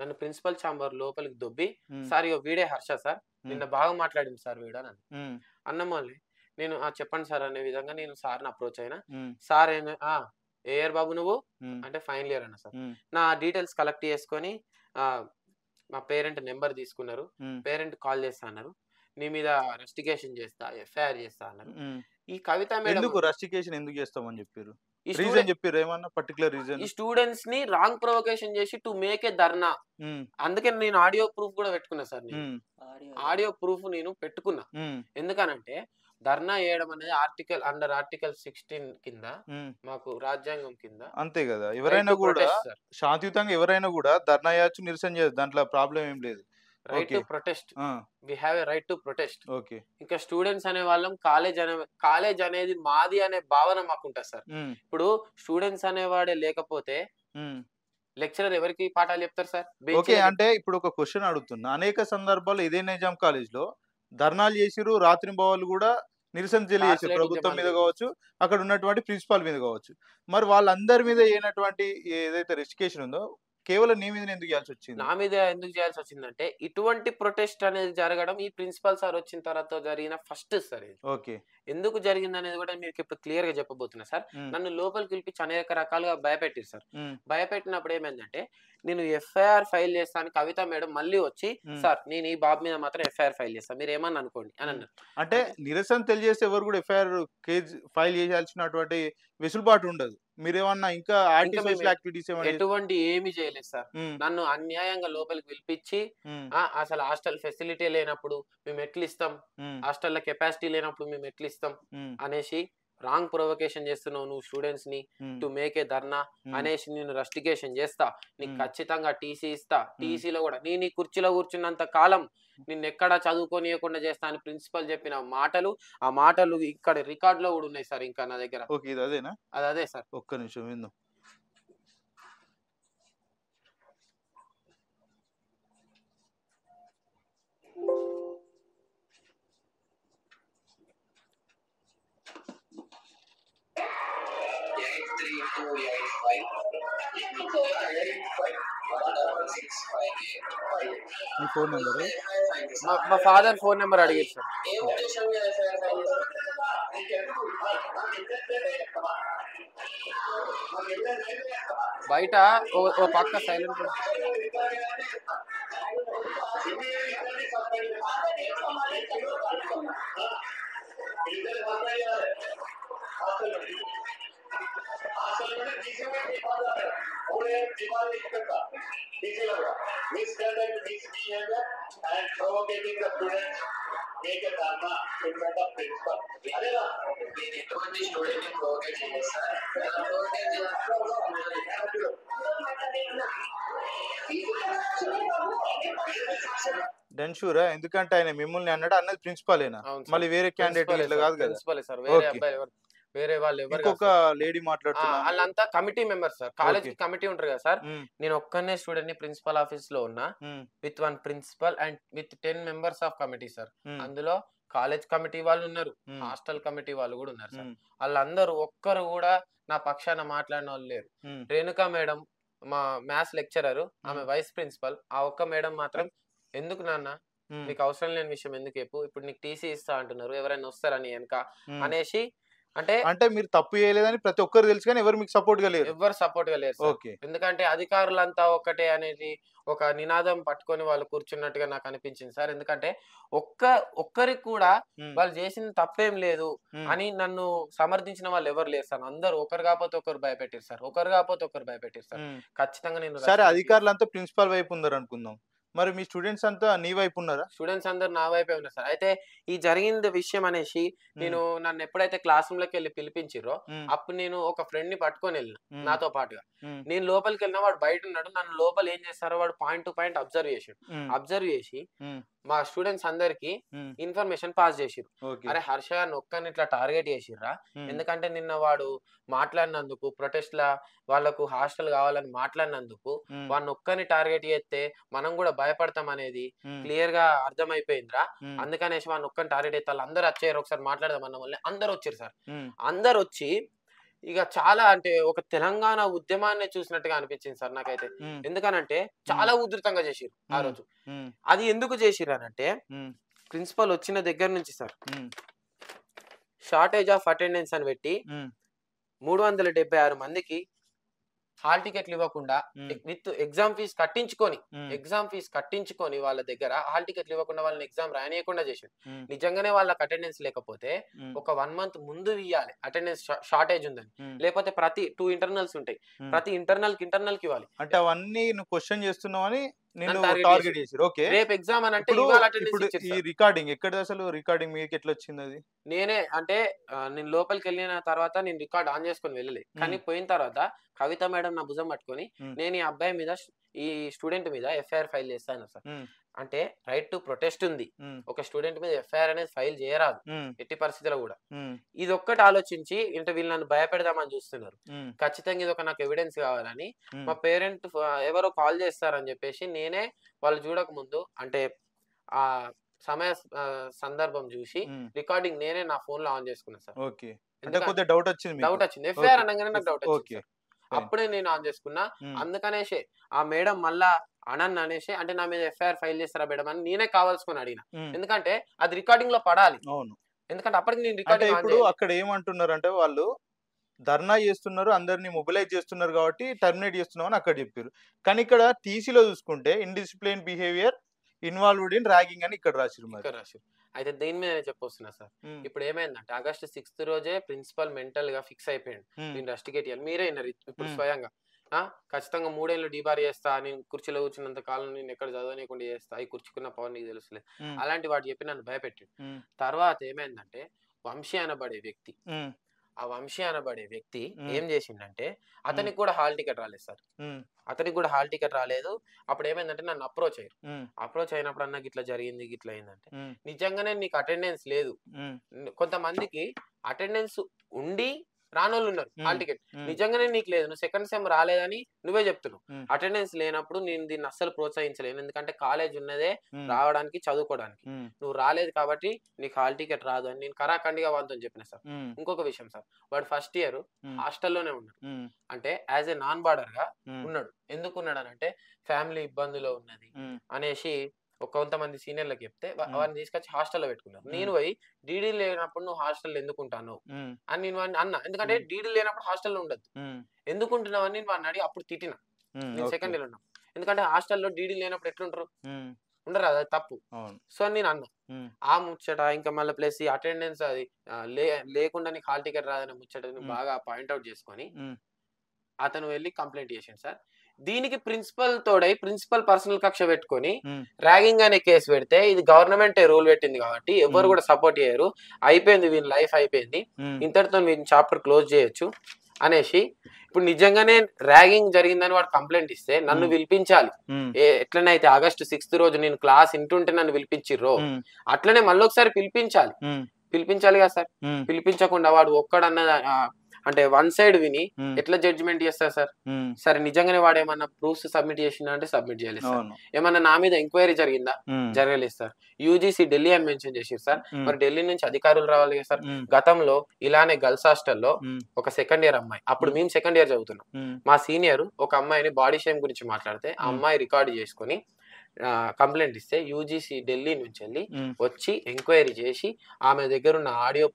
నన్ను ప్రిన్సిపల్ ఛాంబర్ లోపలికి దొబ్బి, సార్ ఇగో వీడే హర్ష సార్, నిన్న బాగా మాట్లాడింది సార్ వీడు అని అన్నమల్లి. నేను చెప్పండి సార్ అనే విధంగా నేను సార్ని అప్రోచ్ అయినా. సార్ ఏ ఇయర్ బాబు నువ్వు అంటే ఫైనల్ ఇయర్ అన్న సార్. నా డీటెయిల్స్ కలెక్ట్ చేసుకొని మా పేరెంట్ నెంబర్ తీసుకున్నారు. పేరెంట్ కాల్ చేస్తా అన్నారు, నీ మీద రెస్టిగేషన్ చేస్తా, ఎఫ్ఐఆర్ చేస్తా అన్నారు. ఈ కవిత మేడం రెస్టిగేషన్ ఎందుకు చేస్తామని చెప్పారు? ఏమన్నా పర్టికులర్ రీజన్? ఈ స్టూడెంట్స్ ని రాంగ్ ప్రొవకేషన్ చేసి టు మేక్ ఏ ధర్నా. అందుకే నేను ఆడియో ప్రూఫ్ కూడా పెట్టుకున్నా సార్. నేను ఆడియో ప్రూఫ్ నేను పెట్టుకున్నా. ఎందుకనంటే ధర్నా చేయడం అనేది అండర్ ఆర్టికల్ 16 కింద మాకు రాజ్యాంగం కింద అంతే కదా. ఎవరైనా కూడా శాంతియుతంగా ఎవరైనా కూడా ధర్నా చేయొచ్చు, నిరసన చేయొచ్చు, దాంట్లో ప్రాబ్లం ఏం లేదు. Right to protest, we have a right to protest. Okay. ఇంకా స్టూడెంట్స్ అనే వాళ్ళం కాలేజ్ అనేది మాది అనే భావన మాకు ఉంటుంది సార్. ఇప్పుడు స్టూడెంట్స్ అనేవాడే లేకపోతే లెక్చరర్ ఎవరికి పాఠాలు చెప్తారు సార్? ఓకే. అంటే ఇప్పుడు ఒక క్వశ్చన్ అడుగుతున్నా, అనేక సందర్భాల్లో ఇదే నిజాం కాలేజ్ లో ధర్నాలు చేసిరు, రాత్రి భావాలు కూడా నిరసన తెలియజేసారు, ప్రభుత్వం మీద కావచ్చు, అక్కడ ఉన్నటువంటి ప్రిన్సిపాల్ మీద కావచ్చు. మరి వాళ్ళందరి మీద అయినటువంటి ఏదైతే రెస్టిగేషన్ ఉందో కేవలం నీ మీద ఎందుకు చేయాల్సి వచ్చింది? నా మీద ఎందుకు చేయాల్సి వచ్చిందంటే ఇటువంటి ప్రొటెస్ట్ అనేది జరగడం ఈ ప్రిన్సిపల్ సార్ వచ్చిన తర్వాత జరిగిన ఫస్ట్ సార్ ఇది. ఓకే. ఎందుకు జరిగింది అనేది కూడా మీకు ఇప్పుడు క్లియర్ గా చెప్పబోతున్నా సార్. నన్ను లోపలికి పిలిపించి అనేక రకాలుగా భయపెట్టారు సార్. భయపెట్టినప్పుడు ఏమైందంటే నేను ఎఫ్ఐఆర్ ఫైల్ చేస్తాను, కవిత మేడం మళ్ళీ వచ్చి సార్ నేను ఈ బాబు మీద మాత్రం ఎఫ్ఐఆర్ ఫైల్ చేస్తాను, మీరు ఏమన్నా అనుకోండి అని అన్నారు. అంటే నిరసన తెలియజేస్తే ఎవరు కూడా ఎఫ్ఐఆర్ కేసు ఫైల్ చేయాల్సినటువంటి వెసులుబాటు ఉండదు. మీరేమన్నా ఇంకా ఎటువంటి ఏమి చేయలేదు సార్. నన్ను అన్యాయంగా లోపలికి పిలిపించి అసలు హాస్టల్ ఫెసిలిటీ లేనప్పుడు మేము ఎట్లు ఇస్తాం, హాస్టల్లో కెపాసిటీ లేనప్పుడు మేము ఎట్లు ఇస్తాం అనేసి రాంగ్ ప్రొవకేషన్ చేస్తున్నావు నువ్వు స్టూడెంట్స్ ని టు మేక్ ఏ ధర్నా అనేసి నేను రెస్టిగేషన్ చేస్తా, నీకు ఖచ్చితంగా టీసీ ఇస్తా, టీసీలో కూడా నీ కుర్చీలో కూర్చున్నంత కాలం నిన్ను ఎక్కడా చదువుకోనియకుండా చేస్తా అని ప్రిన్సిపల్ చెప్పిన ఆ మాటలు ఇక్కడ రికార్డ్ లో కూడా ఉన్నాయి సార్. ఇంకా నా దగ్గర అదేనా? అదే సార్. ఒక్క నిమిషం విందాం. మీ ఫోన్ నెంబర్? మా ఫాదర్ ఫోన్ నెంబర్ అడిగారు సార్. బయట ఓ పక్క సైలెంట్. డెన్షూరా? ఎందుకంటే ఆయన మిమ్మల్ని అన్నది ప్రిన్సిపాలేనా? మళ్ళీ వేరే క్యాండిడేట్ ఇట్లా కాదు కదా? ప్రిన్సిపలే సార్, వేరే అబ్బాయి ఎవరు, వేరే వాళ్ళు ఎవరు. ఇంకొక లేడీ మాట్లాడుతున్నారు, వాళ్ళంతా committee member sir. College committee ఉంటారు కదా సార్. నేను ఒక్కనే స్టూడెంట్ ని ప్రిన్సిపల్ ఆఫీస్ లో ఉన్నా with 1 principal and with 10 members of committee sir. అందులో కాలేజ్ కమిటీ వాళ్ళు ఉన్నారు, హాస్టల్ కమిటీ వాళ్ళు కూడా ఉన్నారు సార్. వాళ్ళందరూ ఒక్కరు కూడా నా పక్షాన మాట్లాడిన వాళ్ళు లేరు. రేణుకా మేడం మా మ్యాథ్స్ లెక్చరర్, ఆమె వైస్ ప్రిన్సిపల్, ఆ ఒక్క మేడం మాత్రం ఎందుకు నాన్న నీకు అవసరం లేని విషయం ఎందుకు చెప్పు, ఇప్పుడు నీకు టీసీ ఇస్తా అంటున్నారు, ఎవరైనా వస్తారని వెనక అనేసి. అంటే మీరు తప్పు చేయలేదని ప్రతి ఒక్కరు తెలుసు కానీ ఎవరు మీకు సపోర్ట్ గా లేరు? ఎవరు సపోర్ట్ గా లేరు. ఎందుకంటే అధికారులంతా ఒకటే అనేది ఒక నినాదం పట్టుకొని వాళ్ళు కూర్చున్నట్టుగా నాకు అనిపించింది సార్. ఎందుకంటే ఒక్కరికి కూడా వాళ్ళు చేసిన తప్పేం లేదు అని నన్ను సమర్థించిన వాళ్ళు ఎవరు లేరు సార్. అందరూ ఒకరు కాకపోతే ఒకరు భయపెట్టారు సార్, ఒకరు కాకపోతే ఒకరు భయపెట్టారు సార్. ఖచ్చితంగా నేను సరే అధికారులంతా ప్రిన్సిపల్ వైపు ఉన్నారు అనుకుందాం, మరి మీ స్టూడెంట్స్ అంతా నీ వైపు ఉన్నారా? స్టూడెంట్స్ అందరు నా వైపే ఉన్నారు సార్. అయితే ఈ జరిగింది విషయం అనేసి నేను నన్ను ఎప్పుడైతే క్లాస్ రూమ్ లోకి వెళ్ళి పిలిపించిరో అప్పుడు నేను ఒక ఫ్రెండ్ ని పట్టుకొని వెళ్ళిన నాతో పాటుగా. నేను లోపలికి వెళ్ళిన వాడు బయట ఉన్నాడు, నన్ను లోపల ఏం చేస్తారో వాడు పాయింట్ టు పాయింట్ అబ్జర్వ్ చేసాడు. అబ్జర్వ్ చేసి మా స్టూడెంట్స్ అందరికి ఉమ్, ఇన్ఫర్మేషన్ పాస్ చేసిర్రు. ఓకే. అరే హర్ష నొక్కని ఇట్లా టార్గెట్ చేసిర్రా, ఉమ్, ఎందుకంటే నిన్న వాడు మాట్లాడినందుకు ప్రొటెస్ట్ లా వాళ్ళకు హాస్టల్ కావాలని మాట్లాడినందుకు ఉమ్, వాడిని ఒక్కని టార్గెట్ చేస్తే మనం కూడా భయపడతాం అనేది ఉమ్, క్లియర్ గా అర్థమైపోయిందిరా. ఉమ్, అందుకనేసి వాడిని ఒక్కని టార్గెట్ చేస్తే అందరూ వచ్చారు, ఒకసారి మాట్లాడదాం అన్న వల్లే అందరు వచ్చారు సార్. ఉమ్, అందరు వచ్చి ఇక చాలా అంటే ఒక తెలంగాణ ఉద్యమాన్ని చూసినట్టుగా అనిపించింది సార్ నాకైతే. ఉమ్, ఎందుకనంటే ఉమ్, చాలా ఉధృతంగా చేసిర్రు ఆ ఉమ్, రోజు. ఉమ్, అది ఎందుకు చేసిర్రు అనంటే ఉమ్, ప్రిన్సిపల్ వచ్చిన దగ్గర నుంచి sir um, shortage of attendance అని పెట్టి ఉమ్, 376 మందికి హాల్ టికెట్లు ఇవ్వకుండా ఉమ్, విత్ ఎగ్జామ్ ఫీజ్ కట్టించుకొని వాళ్ళ దగ్గర హాల్ టికెట్లు ఇవ్వకుండా వాళ్ళని ఎగ్జామ్ రాయనీయకుండా చేశారు. ఉమ్, నిజంగానే వాళ్ళకి అటెండెన్స్ లేకపోతే ఉమ్, ఒక 1 మంత్ ముందు ఇవ్వాలి అటెండెన్స్ షార్టేజ్ ఉందని. ఉమ్, లేకపోతే ప్రతి 2 ఇంటర్నల్స్ ఉంటాయి, ఉమ్. ప్రతి ఇంటర్నల్ కి ఇవ్వాలి. అంటే అవన్నీ నువ్వు క్వశ్చన్ చేస్తున్నావని నేను నన్ను టార్గెట్ టార్గెట్ చేసిరు. ఓకే. రేపు ఎగ్జామ్ అని అంటే ఇప్పుడు ఇవాళ అటెండెన్స్ ఇప్పుడు ఇచ్చారు ఈ సార్. రికార్డింగ్ ఎక్కడ అసలు రికార్డింగ్ మీకు ఎట్లా వచ్చింది అది? నేనే అంటే నేను లోపలికి వెళ్ళిన తర్వాత నేను రికార్డ్ ఆన్ చేసుకొని వెళ్ళలే, కానీ పోయిన తర్వాత కవిత మేడం నా భుజం పట్టుకొని ఉమ్, నేను ఈ అబ్బాయి మీద ఈ స్టూడెంట్ మీద ఎఫ్ఐఆర్ ఫైల్ చేస్తాను సార్. ఉమ్, అంటే రైట్ టు ప్రొటెస్ట్ ఉంది, ఉమ్, ఒక స్టూడెంట్ మీద ఎఫ్ఐఆర్ అనేది ఫైల్ చేయరాదు ఉమ్, ఎట్టి పరిస్థితిలో కూడా. ఉమ్, ఇది ఒక్కటి ఆలోచించి అంటే వీళ్ళు నన్ను భయపెడదామని చూస్తున్నారు, ఉమ్, ఖచ్చితంగా ఇది ఒక నాకు ఎవిడెన్స్ కావాలని ఉమ్, మా పేరెంట్ ఎవరో కాల్ చేస్తారని చెప్పేసి నేనే వాళ్ళు చూడక ముందు అంటే ఆ సమయ సందర్భం చూసి ఉమ్, రికార్డింగ్ నేనే నా ఫోన్ లో ఆన్ చేసుకున్నాను సార్. ఓకే. అంటే ఎందుకంటే కొద్దిగా డౌట్ వచ్చింది మీకు. డౌట్ వచ్చింది, ఎఫ్ఐఆర్ ఓకే. అనగానే నాకు డౌట్ వచ్చింది ఓకే. సార్. ఫైన్. అప్పుడే నేను ఆన్ చేసుకున్నా. ఉమ్, అందుకనేసి ఆ మేడం మళ్ళా అనన్ అనేసి అంటే నా మీద ఎఫ్ఐఆర్ ఫైల్ చేస్తారా మేడం అని నేనే కావాల్సుకొని అడిగిన, ఉమ్, ఎందుకంటే అది రికార్డింగ్ లో పడాలి. అవును. ఎందుకంటే అప్పటికి నేను అంటే రికార్డింగ్ ఆన్ ఇప్పుడు చేయాలి. అక్కడ ఏమంటున్నారు అంటే వాళ్ళు ధర్నా చేస్తున్నారు, అందరినీ మొబిలైజ్ చేస్తున్నారు కాబట్టి టర్మినేట్ చేస్తున్నాం అని అక్కడ చెప్పారు. కానీ ఇక్కడ టీసీలో చూసుకుంటే indiscipline behaviour involved in ragging అని ఇక్కడ రాసిరు మరి. ఇక్కడ రాశారు. అయితే దీని మీద నేను చెప్పొస్తున్నా సార్. ఉమ్, ఇప్పుడు ఏమైందంటే ఆగస్టు 6th రోజే ప్రిన్సిపల్ మెంటల్ గా ఫిక్స్ అయిపోయాడు ఉమ్, నేను రస్టికేట్ చేయాలి. మీరే విన్నారు ఇప్పుడు ఉమ్, స్వయంగా. ఖచ్చితంగా 3 ఏళ్ళు డీబార్ చేస్తా, నేను కుర్చీలో కూర్చున్నంత కాలం నేను ఎక్కడ చదవనీయకుండా చేస్తా, ఈ కుర్చీకున్న పవర్ నీకు తెలుసులే, ఉమ్, అలాంటి వాడు చెప్పి నన్ను భయపెట్టాడు. ఉమ్, తర్వాత ఏమైందంటే వంశీ అనబడే వ్యక్తి, ఉమ్, ఆ వంశీ అనబడే వ్యక్తి ఉమ్, ఏం చేసిండంటే అతనికి కూడా హాల్ టికెట్ రాలేదు సార్. ఉమ్, అతనికి కూడా హాల్ టికెట్ రాలేదు. అప్పుడు ఏమైందంటే నన్ను అప్రోచ్ అయ్యారు. ఉమ్, అప్రోచ్ అయినప్పుడు అన్న ఇట్లా జరిగింది ఇట్లా అయిందంటే ఉమ్, నిజంగానే నీకు అటెండెన్స్ లేదు. ఉమ్, కొంతమందికి అటెండెన్స్ ఉండి రానోళ్ళు ఉన్నారు హాల్ ఉమ్, టికెట్. ఉమ్, నిజంగానే నీకు లేదు, నువ్వు సెకండ్ సెమ్ రాలేదని నువ్వే చెప్తున్నావు. ఉమ్, అటెండెన్స్ లేనప్పుడు నేను దీన్ని అస్సలు ప్రోత్సహించలేను, ఎందుకంటే కాలేజ్ ఉన్నదే ఉమ్, రావడానికి చదువుకోవడానికి. ఉమ్, నువ్వు రాలేదు కాబట్టి నీకు హాల్ టికెట్ రాదు అని నేను కరాఖండిగా వాడితో చెప్పిన సార్. ఉమ్, ఇంకొక విషయం సార్, వాడు ఫస్ట్ ఇయర్ ఉమ్, హాస్టల్లోనే ఉన్నాడు. ఉమ్, అంటే యాజ్ ఏ నాన్ బార్డర్ గా ఉమ్, ఉన్నాడు. ఎందుకు ఉన్నాడు అంటే ఫ్యామిలీ ఇబ్బందిలో ఉన్నది ఉమ్, అనేసి కొంతమంది సీనియర్లకు చెప్తే వాడిని తీసుకొచ్చి హాస్టల్లో పెట్టుకున్నారు. ఉమ్, నేను పోయి డీడీ లేనప్పుడు నువ్వు హాస్టల్ ఎందుకు ఉంటాను ఉమ్, అని నేను వాడిని అన్నా, ఎందుకంటే ఉమ్, డీడీ లేనప్పుడు హాస్టల్లో ఉండదు, ఉమ్, ఎందుకు ఉంటున్నావు అని నేను వాడిని అడిగి అప్పుడు తిట్టిన. ఉమ్, నేను ఓకే. సెకండ్ ఇయర్ ఉన్నాం, ఎందుకంటే హాస్టల్లో డీడీ లేనప్పుడు ఎట్లుంటారు, ఉమ్, ఉండరు, అది తప్పు. అవును. సో నేను అన్నా ఉమ్, ఆ ముచ్చట, ఇంకా మళ్ళీ ప్లస్ ఈ అటెండెన్స్ అది లేకుండా నీకు హాల్ టికెట్ రాదనే ముచ్చట ఉమ్, బాగా పాయింట్అవుట్ చేసుకొని ఉమ్, అతను వెళ్ళి కంప్లైంట్ చేసిండు సార్. దీనికి ప్రిన్సిపల్ తోడై ప్రిన్సిపల్ పర్సనల్ కక్ష పెట్టుకొని ఉమ్, ర్యాగింగ్ అనే కేసు పెడితే ఇది గవర్నమెంట్ రూల్ పెట్టింది కాబట్టి ఎవరు ఉమ్, కూడా సపోర్ట్ చేయరు, అయిపోయింది వీళ్ళ లైఫ్ అయిపోయింది, ఉమ్, ఇంతటితో మీరు చాప్టర్ క్లోజ్ చేయొచ్చు అనేసి. ఇప్పుడు నిజంగానే ర్యాగింగ్ జరిగిందని వాడు కంప్లైంట్ ఇస్తే నన్ను ఉమ్, పిలిపించాలి. ఉమ్, ఎట్లనైతే ఆగస్టు 6th రోజు నేను క్లాస్ ఇంటుంటే నన్ను పిలిపించిర్రో ఉమ్, అట్లనే మళ్ళీ ఒకసారి పిలిపించాలి. ఉమ్, పిలిపించాలి కదా సార్. ఉమ్, పిలిపించకుండా వాడు ఒక్కడన్న అంటే వన్ సైడ్ విని ఉమ్, ఎట్లా జడ్జిమెంట్ చేస్తారు సార్. ఉమ్, సరే నిజంగానే వాడు ఏమన్నా ప్రూఫ్స్ సబ్మిట్ చేసిందా అంటే సబ్మిట్ చేయలేదు సార్. అవును. ఏమన్నా నా మీద ఎంక్వైరీ జరిగిందా, ఉమ్, జరగలేదు సార్. యూజీసీ ఢిల్లీ అని మెన్షన్ చేసారు సార్. ఉమ్, మరి ఢిల్లీ నుంచి అధికారులు రావాలి కదా సార్. ఉమ్, గతంలో ఇలానే గర్ల్స్ హాస్టల్లో ఉమ్, ఒక సెకండ్ ఇయర్ అమ్మాయి, అప్పుడు మేము సెకండ్ ఇయర్ చదువుతున్నాం, ఉమ్, మా సీనియర్ ఒక అమ్మాయిని బాడీ షేమ్ గురించి మాట్లాడితే ఆ అమ్మాయి రికార్డు చేసుకొని కంప్లైంట్ ఇస్తే యూజీసీ ఢిల్లీ నుంచి వెళ్ళి ఉమ్, వచ్చి ఎంక్వైరీ చేసి ఆమె దగ్గర ఉన్న ఆడియో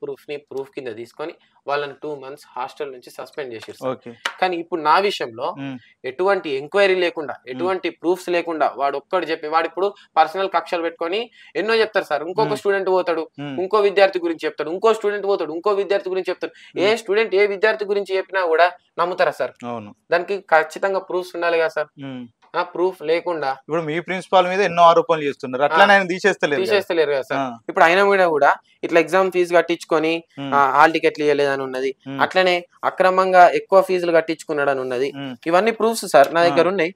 ప్రూఫ్ కింద తీసుకొని వాళ్ళని 2 months హాస్టల్ నుంచి సస్పెండ్ చేసారు సార్. ఓకే. కానీ ఇప్పుడు నా విషయంలో ఉమ్, ఎటువంటి ఎంక్వైరీ లేకుండా ఎటువంటి ప్రూఫ్స్ లేకుండా వాడు ఒక్కడు చెప్పి వాడు ఇప్పుడు పర్సనల్ కక్షలు పెట్టుకొని ఎన్నో చెప్తారు సార్. ఇంకొక స్టూడెంట్ పోతాడు, ఉమ్, ఇంకో విద్యార్థి గురించి చెప్తాడు, ఇంకో స్టూడెంట్ పోతాడు, ఇంకో విద్యార్థి గురించి చెప్తాడు. ఏ స్టూడెంట్ ఏ విద్యార్థి గురించి చెప్పినా కూడా నమ్ముతారా సార్? అవును. దానికి ఖచ్చితంగా ప్రూఫ్స్ ఉండాలి కదా సార్. ఉమ్, ప్రూఫ్ లేకుండా ఇప్పుడు మీ ప్రిన్సిపాల్ మీద ఎన్నో ఆరోపణలు చేస్తున్నారు, అట్లా ఆయన తీసేస్తలేరు కదా సార్. ఇప్పుడు అయినా మీద కూడా ఇట్లా ఎగ్జామ్ ఫీజు కట్టించుకొని హాల్ టికెట్లు ఇవ్వలేదని ఉన్నది, అట్లనే అక్రమంగా ఎక్కువ ఫీజులు కట్టించుకున్నాడని ఉన్నది. ఇవన్నీ ప్రూఫ్స్ సార్ నా దగ్గర ఉన్నాయి.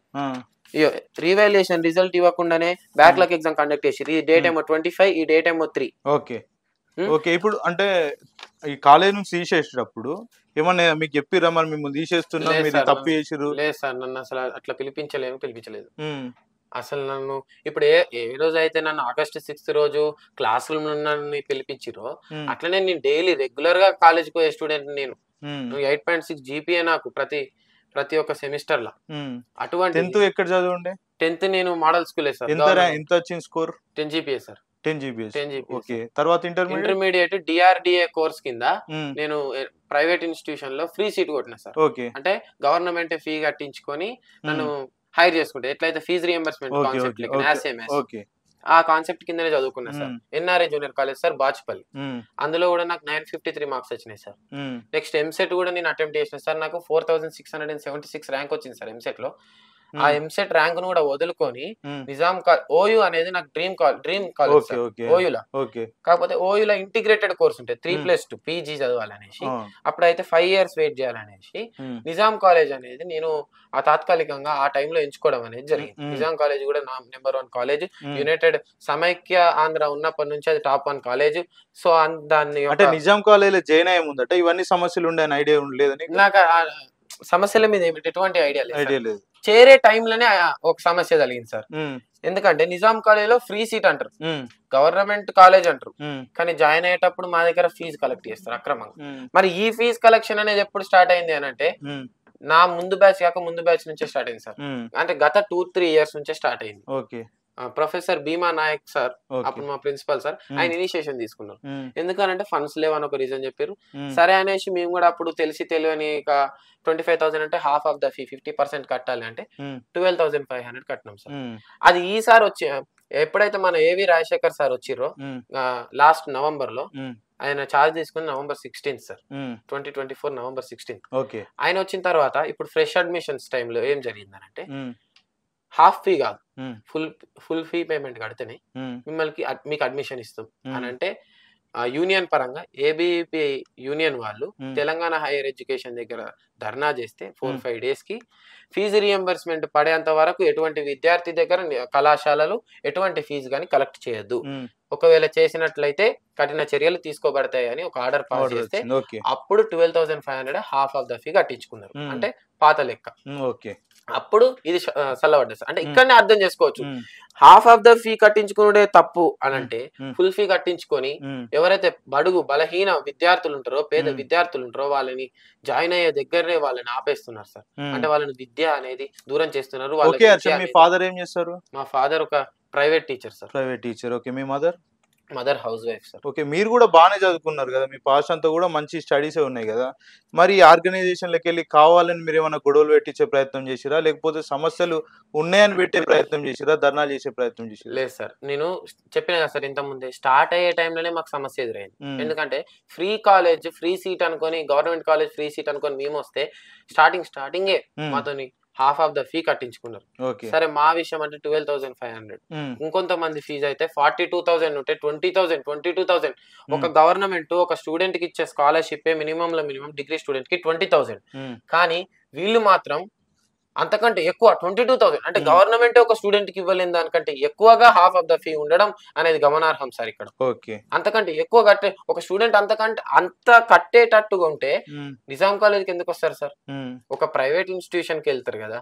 రీవాల్యుయేషన్ రిజల్ట్ ఇవ్వకుండానే బ్యాక్లాగ్ ఎగ్జామ్ కండక్ట్ చేసి ఈ డేట్ ఏమో 25, ఈ డేట్ ఏమో 3. Okay okay. ఇప్పుడు అంటే ఈ కాలేజ్ నుంచి తీసేసేటప్పుడు ఏమన్నా మీకు చెప్పిరా మరి మిమ్మల్ని తీసేస్తున్నాం లేదు మీరు సార్, తప్పు చేసిర్రు? లేదు సార్, నన్ను అసలు అట్లా పిలిపించలేదు. అసలు నన్ను ఇప్పుడు ఏ రోజు అయితే నన్ను August 6 రోజు క్లాస్ రూమ్ నన్ను పిలిపించిరో అట్లనే నేను డైలీ రెగ్యులర్ గా కాలేజ్కి పోయే స్టూడెంట్. నేను 8.6 GPA నాకు ప్రతి ఒక్క సెమిస్టర్ లో. అటువంటి 10th ఎక్కడ చదవండి? 10th నేను మోడల్ స్కూలే సార్. ఎంత వచ్చింది స్కోర్? 10 GPA sir. 10 GPA. ఓకే. తర్వాత ఇంటర్మీడియట్ DRDA కోర్స్ కింద నేను ప్రైవేట్ ఇన్స్టిట్యూషన్ లో ఫ్రీ సీట్ కొట్టినా సార్. ఓకే. అంటే గవర్నమెంట్ ఫీ కట్టించుకొని నన్ను హైర్ చేసుకుంటే ఎట్లయితే ఫీజు రియంబర్స్మెంట్ కాన్సెప్ట్ ఆ కాన్సెప్ట్ కిందనే చదువుకున్నా sir. NRA junior college sir, Bachupally. అందులో కూడా నాకు 953 మార్క్స్ వచ్చినాయి సార్. నెక్స్ట్ ఎంసెట్ కూడా నేను అటెంప్ట్ చేసిన సార్. నాకు 4676 ర్యాంక్ వచ్చింది సార్ ఎంసెట్ లో. ఆ ఎంసెట్ ర్యాంక్ ను కూడా వదులుకొని నిజాం ఓయూ అనేది నాకు డ్రీమ్ కాలేజ్ సార్. ఓయూలా కాకపోతే ఓయూలా ఇంటిగ్రేటెడ్ కోర్స్ ఉంటాయి 3+2 PG చదవాలనేసి, అప్పుడైతే 5 years వెయిట్ చేయాలనేసి నిజాం కాలేజ్ అనేది నేను ఆ తాత్కాలికంగా ఆ టైంలో ఎంచుకోవడం అనేది జరిగింది. నిజాం కాలేజ్ కూడా నా నెంబర్ 1 కాలేజ్. యునైటెడ్ సమైక్య ఆంధ్ర ఉన్నప్పటి నుంచి అది టాప్ 1 కాలేజ్. సో దాన్ని అంటే నిజాం కాలేజ్ లో జాయిన్ అయ్యే ముందట ఇవన్నీ సమస్యలు ఉండే ఐడియా ఉండలేదని? నాకు సమస్యల మీద ఎటువంటి ఐడియా లేదు. చేరే టైంలోనే ఒక సమస్య కలిగింది సార్. ఎందుకంటే నిజాం కాలేజ్ లో ఫ్రీ సీట్ అంటారు, గవర్నమెంట్ కాలేజ్ అంటారు, కానీ జాయిన్ అయ్యేటప్పుడు మా దగ్గర ఫీజు కలెక్ట్ చేస్తారు అక్రమంగా. మరి ఈ ఫీజు కలెక్షన్ అనేది ఎప్పుడు స్టార్ట్ అయింది అని అంటే నా ముందు బ్యాచ్ నుంచే స్టార్ట్ అయింది సార్. అంటే గత 2-3 years నుంచే స్టార్ట్ అయింది. ప్రొఫెసర్ భీమా నాయక్ సార్ అప్పుడు మా ప్రిన్సిపల్ సార్, ఆయన ఇనిషియేషన్ తీసుకున్నారు. ఎందుకనంటే ఫండ్స్ లేవని ఒక రీజన్ చెప్పారు. సరే అనేసి మేము కూడా అప్పుడు తెలియని 25,000 అంటే హాఫ్ ఆఫ్ ద ఫీ 50% కట్టాలి అంటే 12,500 కట్టినాం సార్. అది ఈసారి వచ్చి ఎప్పుడైతే మన ఏవి రాజశేఖర్ సార్ వచ్చిర్రో లాస్ట్ నవంబర్ లో, ఆయన ఛార్జ్ తీసుకుని November 16th sir, 2024 November 16th. ఆయన వచ్చిన తర్వాత ఇప్పుడు ఫ్రెష్ అడ్మిషన్స్ టైంలో ఏం జరిగిందనంటే హాఫ్ ఫీ కాదు, ఫుల్ ఫీ పేమెంట్ కడితేనే మీకు అడ్మిషన్ ఇస్తాం అని అంటే యూనియన్ పరంగా ఏబిపి యూనియన్ వాళ్ళు తెలంగాణ హైయర్ ఎడ్యుకేషన్ దగ్గర ధర్నా చేస్తే 4-5 days కి ఫీజు రియంబర్స్మెంట్ పడేంత వరకు ఎటువంటి విద్యార్థి దగ్గర కళాశాలలు ఎటువంటి ఫీజు కానీ కలెక్ట్ చేయొద్దు. ఒకవేళ చేసినట్లయితే కఠిన చర్యలు తీసుకోబడతాయి అని ఒక ఆర్డర్ పాస్ చేస్తే అప్పుడు 12,500 హాఫ్ ఆఫ్ ద ఫీ కట్టించుకున్నారు. అంటే పాత లెక్క. అప్పుడు ఇది చల్లబడ్డా సార్. అంటే ఇక్కడనే అర్థం చేసుకోవచ్చు, హాఫ్ ఆఫ్ ద ఫీ కట్టించుకునే తప్పు అని అంటే ఫుల్ ఫీ కట్టించుకొని ఎవరైతే బడుగు బలహీన విద్యార్థులు ఉంటారో, పేద విద్యార్థులు ఉంటారో వాళ్ళని జాయిన్ అయ్యే దగ్గరనే వాళ్ళని ఆపేస్తున్నారు సార్. అంటే వాళ్ళని విద్య అనేది దూరం చేస్తున్నారు. మీ ఫాదర్ ఏం చేస్తారు? మా ఫాదర్ ఒక private teacher sir. Private teacher. Okay. మీ mother housewife sir. Okay. మీరు కూడా బాగానే చదువుకున్నారు కదా, మీ పాస్ట్ అంతా కూడా మంచి స్టడీసే ఉన్నాయి కదా. మరి ఆర్గనైజేషన్లకి వెళ్ళి కావాలని మీరు ఏమైనా గొడవలు పెట్టించే ప్రయత్నం చేసిరా, లేకపోతే సమస్యలు ఉన్నాయని పెట్టే ప్రయత్నం చేసిరా, ధర్నాలు చేసే ప్రయత్నం చేసిరా? లేదు సార్, నేను చెప్పిన కదా సార్ ఇంత ముందే, స్టార్ట్ అయ్యే టైంలోనే మాకు సమస్య ఎదురైంది. ఎందుకంటే ఫ్రీ కాలేజ్ ఫ్రీ సీట్ అనుకొని, గవర్నమెంట్ కాలేజ్ ఫ్రీ సీట్ అనుకొని మేము వస్తే స్టార్టింగే మాతోని హాఫ్ ఆఫ్ ద ఫీ కట్టించుకున్నారు. సరే మా విషయం అంటే 12,500. ఇంకొంతమంది ఫీజు అయితే 42,000 ఉంటే 22,000. ఒక గవర్నమెంట్ ఒక స్టూడెంట్ కి ఇచ్చే స్కాలర్షిప్ మినిమం డిగ్రీ స్టూడెంట్ కి 20,000. కానీ వీళ్ళు మాత్రం అంతకంటే ఎక్కువ 22,000. అంటే గవర్నమెంట్ ఒక స్టూడెంట్ కి ఇవ్వలేని దానికంటే ఎక్కువగా హాఫ్ ఆఫ్ ద ఫీ ఉండడం అనేది గమనార్హం సార్. ఇక్కడ అంతకంటే ఎక్కువ కట్టే ఒక స్టూడెంట్ అంత కట్టేటట్టుగా ఉంటే నిజాం కాలేజ్ కి ఎందుకు వస్తారు సార్? ఒక ప్రైవేట్ ఇన్స్టిట్యూషన్ కి వెళ్తారు కదా,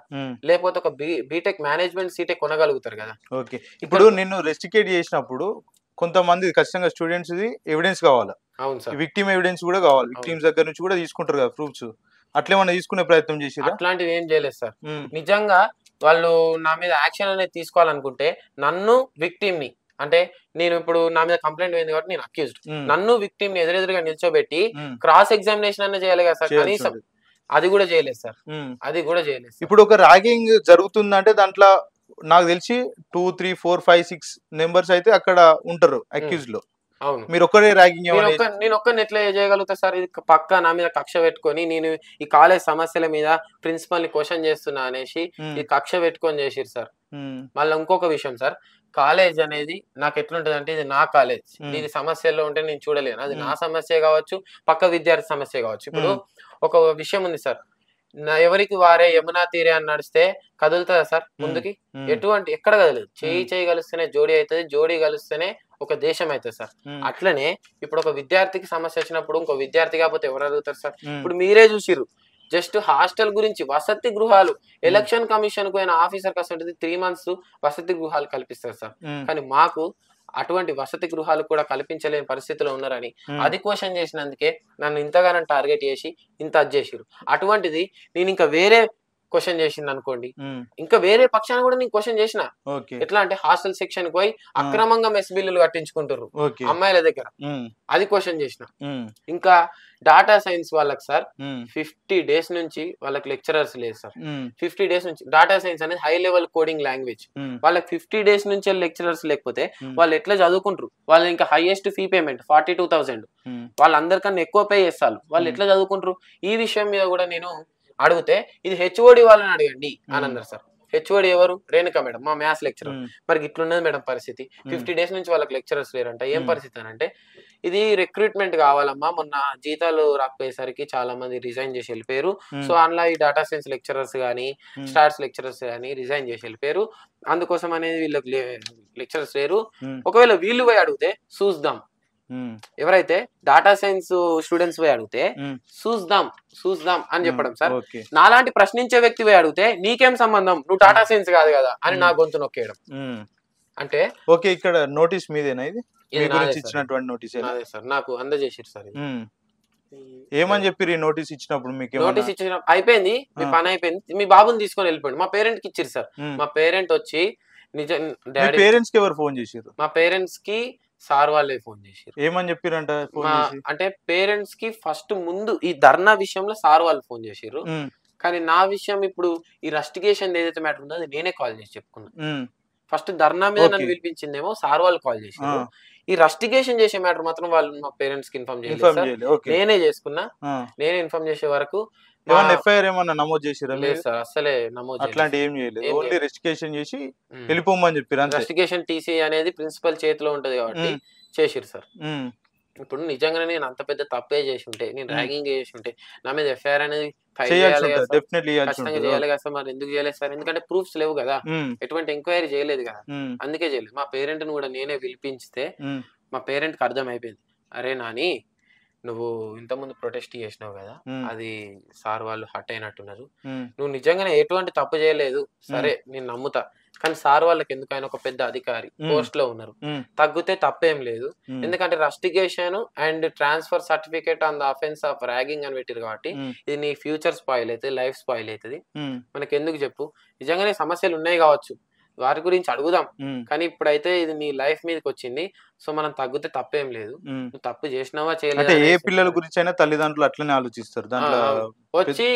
లేకపోతే ఒక బీటెక్ మేనేజ్మెంట్ సీటే కొనగలుగుతారు కదా. ఓకే. ఇప్పుడు నిన్ను రెస్ట్రిక్ట్ చేసినప్పుడు కొంతమంది ఖచ్చితంగా స్టూడెంట్స్ ఎవిడెన్స్ కావాలి. అవును సార్. విక్టిమ్ ఎవిడెన్స్ కూడా కావాలి. విక్టిమ్స్ దగ్గర నుంచి కూడా తీసుకుంటారు కదా ప్రూఫ్స్. అట్లేమన్నా తీసుకునే ప్రయత్నం చేసిరా? అట్లాంటివి ఏం చేయలేదు సార్. నిజంగా వాళ్ళు నా మీద యాక్షన్ అనేది తీసుకోవాలనుకుంటే నన్ను విక్టిమ్ ని, అంటే నేను ఇప్పుడు నా మీద కంప్లైంట్ అయింది కాబట్టి నేను అక్యూజ్డ్, నన్ను విక్టిమ్ ని ఎదురెదురుగా నిల్చోబెట్టి క్రాస్ ఎగ్జామినేషన్ అన్న చేయాలి కదా సార్. కనీసం అది కూడా చేయలేదు సార్. ఇప్పుడు ఒక ర్యాగింగ్ జరుగుతుందంటే దాంట్లో నాకు తెలిసి 2, 3, 4, 5, 6 మెంబర్స్ అయితే అక్కడ ఉంటారు అక్యూజ్ లో. అవును. మీరు ఒక్కరే ర్యాగింగ్? నేను ఒక్కరిని ఎట్లా చేయగలుగుతా సార్? ఇది పక్కా నా మీద కక్ష పెట్టుకొని నేను ఈ కాలేజ్ సమస్యల మీద ప్రిన్సిపల్ ని క్వశ్చన్ చేస్తున్నా అనేసి ఈ కక్ష పెట్టుకొని చేసిరు సార్. మళ్ళీ ఇంకొక విషయం సార్, కాలేజ్ అనేది నాకు ఎట్లుంటది అంటే ఇది నా కాలేజ్, దీని సమస్యల్లో ఉంటే నేను చూడలేను. అది నా సమస్య కావచ్చు, పక్క విద్యార్థి సమస్య కావచ్చు. ఇప్పుడు ఒక విషయం ఉంది సార్, ఎవరికి వారే యమునా తీరే అని నడిస్తే కదులుతుందా సార్ ముందుకి? ఎటువంటి ఎక్కడ కదలదు. చేయి కలిస్తేనే జోడీ అవుతుంది, జోడీ కలిస్తేనే ఒక దేశం అవుతుంది సార్. అట్లనే ఇప్పుడు ఒక విద్యార్థికి సమస్య వచ్చినప్పుడు ఇంకో విద్యార్థి కాకపోతే ఎవరు అడుగుతారు సార్? ఇప్పుడు మీరే చూసిర్రు, జస్ట్ హాస్టల్ గురించి, వసతి గృహాలు, ఎలక్షన్ కమిషన్ కు అయిన ఆఫీసర్ కస్టడీ 3 months వసతి గృహాలు కల్పిస్తారు సార్. కానీ మాకు అటువంటి వసతి గృహాలు కూడా కల్పించలేని పరిస్థితిలో ఉన్నారని అది క్వశ్చన్ చేసినందుకే నన్ను ఇంతగానో టార్గెట్ చేసి ఇంత అది చేసిరు. అటువంటిది నేను ఇంకా వేరే క్వశ్చన్ చేసింది అనుకోండి, ఇంకా వేరే పక్షాన్ని కూడా నేను క్వశ్చన్ చేసిన. ఎట్లా అంటే హాస్టల్ సెక్షన్ కి పోయి అక్రమంగా మెస్ బిల్లులు కట్టించుకుంటారు అమ్మాయిల దగ్గర, అది క్వశ్చన్ చేసిన. ఇంకా డాటా సైన్స్ వాళ్ళకి సార్ 50 days నుంచి వాళ్ళకి లెక్చరర్స్ లేదు సార్. 50 days నుంచి డాటా సైన్స్ అనేది హై లెవెల్ కోడింగ్ లాంగ్వేజ్, వాళ్ళకి 50 days నుంచి లెక్చరర్స్ లేకపోతే వాళ్ళు ఎట్లా చదువుకుంటారు? వాళ్ళు ఇంకా హైయెస్ట్ ఫీ పేమెంట్ 42,000, వాళ్ళందరికన్నా ఎక్కువ పే చేస్తారు, వాళ్ళు ఎట్లా చదువుకుంటారు? ఈ విషయం మీద కూడా నేను అడిగితే ఇది హెచ్ఓడి వాళ్ళని అడగండి అని అన్నారు సార్. హెచ్ఓడి ఎవరు? రేణుక మేడం, మా మ్యాథ్స్ లెక్చరర్. మరి ఇట్లున్నది మేడం పరిస్థితి, 50 days నుంచి వాళ్ళకి లెక్చరర్స్ లేరంట. ఏం పరిస్థితి అని అంటే, ఇది రిక్రూట్మెంట్ కావాలమ్మా, మొన్న జీతాలు రాకపోయేసరికి చాలా మంది రిజైన్ చేసి వెళ్ళిపోయారు. సో అందులో ఈ డేటా సైన్స్ లెక్చరర్స్ కానీ స్టాట్స్ లెక్చరర్స్ కానీ రిజైన్ చేసి వెళ్ళిపోయారు. అందుకోసం అనేది వీళ్ళకి లెక్చరర్స్ లేరు. ఒకవేళ వీళ్ళు పోయి అడిగితే చూద్దాం, ఎవరైతే డాటా సైన్స్ స్టూడెంట్స్ పోయి అడిగితే చూద్దాం అని చెప్పడం సార్. నాలాంటి ప్రశ్నించే వ్యక్తి పోయి అడిగితే నీకేం సంబంధం, నువ్వు డాటా సైన్స్ కాదు కదా అని నా గొంతు నొక్కేయడం. అంటే ఓకే, ఇక్కడ నోటీస్ మీదేనా? ఇది ఇచ్చినటువంటి నోటీస్ సార్, నాకు అందజేసారు సార్. ఏమని చెప్పి నోటీస్ ఇచ్చినప్పుడు? మీకు నోటీస్ ఇచ్చిన అయిపోయింది, మీ పని అయిపోయింది, మీ బాబుని తీసుకొని వెళ్ళిపోయింది. మా పేరెంట్ కి ఇచ్చారు సార్. మా పేరెంట్ వచ్చి నిజం, పేరెంట్స్ కి ఎవరు ఫోన్ చేశారు? మా పేరెంట్స్ కి సార్ వాళ్ళే ఫోన్ చేశారు. ఏమని చెప్పారంట? అంటే పేరెంట్స్ కి ఫస్ట్ ముందు ఈ ధర్నా విషయంలో సార్ వాళ్ళు ఫోన్ చేశారు. కానీ నా విషయం ఇప్పుడు ఈ రస్టిగేషన్ ఏదైతే మ్యాటర్ ఉందో అది నేనే కాల్ చేసి చెప్పుకున్నా. ఫస్ట్ ధర్నా మీద నన్ను పిలిపించిందేమో సార్ వాళ్ళు కాల్ చేశారు. ఈ రస్టిగేషన్ చేసే మ్యాటర్ మాత్రం వాళ్ళు మా పేరెంట్స్ కి ఇన్ఫార్మ్ చేయలేదు. నేనే చేసుకున్నా. నేనే ఇన్ఫార్మ్ చేసే వరకు ఎఫ్ఐఆర్ ఏమన్నా నమోదు చేసిరా? లేదు సార్, అసలే నమోదు అట్లాంటి ఏం చేయలేదు. ఓన్లీ రెస్టిగేషన్ చేసి వెళ్ళిపోమని చెప్పారు. రెస్టిగేషన్ టీసీ అనేది ప్రిన్సిపల్ చేతిలో ఉంటది కాబట్టి చేసిరు సార్. ఇప్పుడు నిజంగానే నేను అంత పెద్ద తప్పే చేసి ఉంటే, నేను ర్యాగింగ్ చేసి ఉంటే నా మీద ఎఫ్ఐఆర్ అనేది ఖచ్చితంగా చేయాలి కదా సార్. మరి ఎందుకు చేయలేదు సార్? ఎందుకంటే ప్రూఫ్స్ లేవు కదా, ఎటువంటి ఎంక్వైరీ చేయలేదు కదా, అందుకే చేయలేదు. మా పేరెంట్ ని కూడా నేనే పిలిపించితే మా పేరెంట్ కి అర్థం అయిపోయింది, అరే నాని నువ్వు ఇంతకుముందు ప్రొటెస్ట్ చేసినావు కదా, అది సార్ వాళ్ళు హట్ అయినట్టున్నారు, నువ్వు నిజంగానే ఎటువంటి తప్పు చేయలేదు సరే నేను నమ్ముతా, కానీ సార్ వాళ్ళకి ఎందుకు, ఆయన ఒక పెద్ద అధికారి పోస్ట్ లో ఉన్నారు, తగ్గితే తప్పేం లేదు. ఎందుకంటే rustication and transfer certificate on the offence of ragging అని పెట్టారు కాబట్టి ఇది నీ ఫ్యూచర్ స్పాయిల్ అవుతుంది, లైఫ్ స్పాయిల్ అవుతుంది. మనకి ఎందుకు చెప్పు? నిజంగానే సమస్యలు ఉన్నాయి కావచ్చు, వారి గురించి అడుగుదాం, కానీ ఇప్పుడైతే ఇది నీ లైఫ్ మీదకి వచ్చింది, సో మనం తగ్గితే తప్పేం లేదు. నువ్వు తప్పు చేసినావా చేయలేదు, ఏ పిల్లల గురించి అయినా తల్లిదండ్రులు అట్లనే ఆలోచిస్తారు. వచ్చి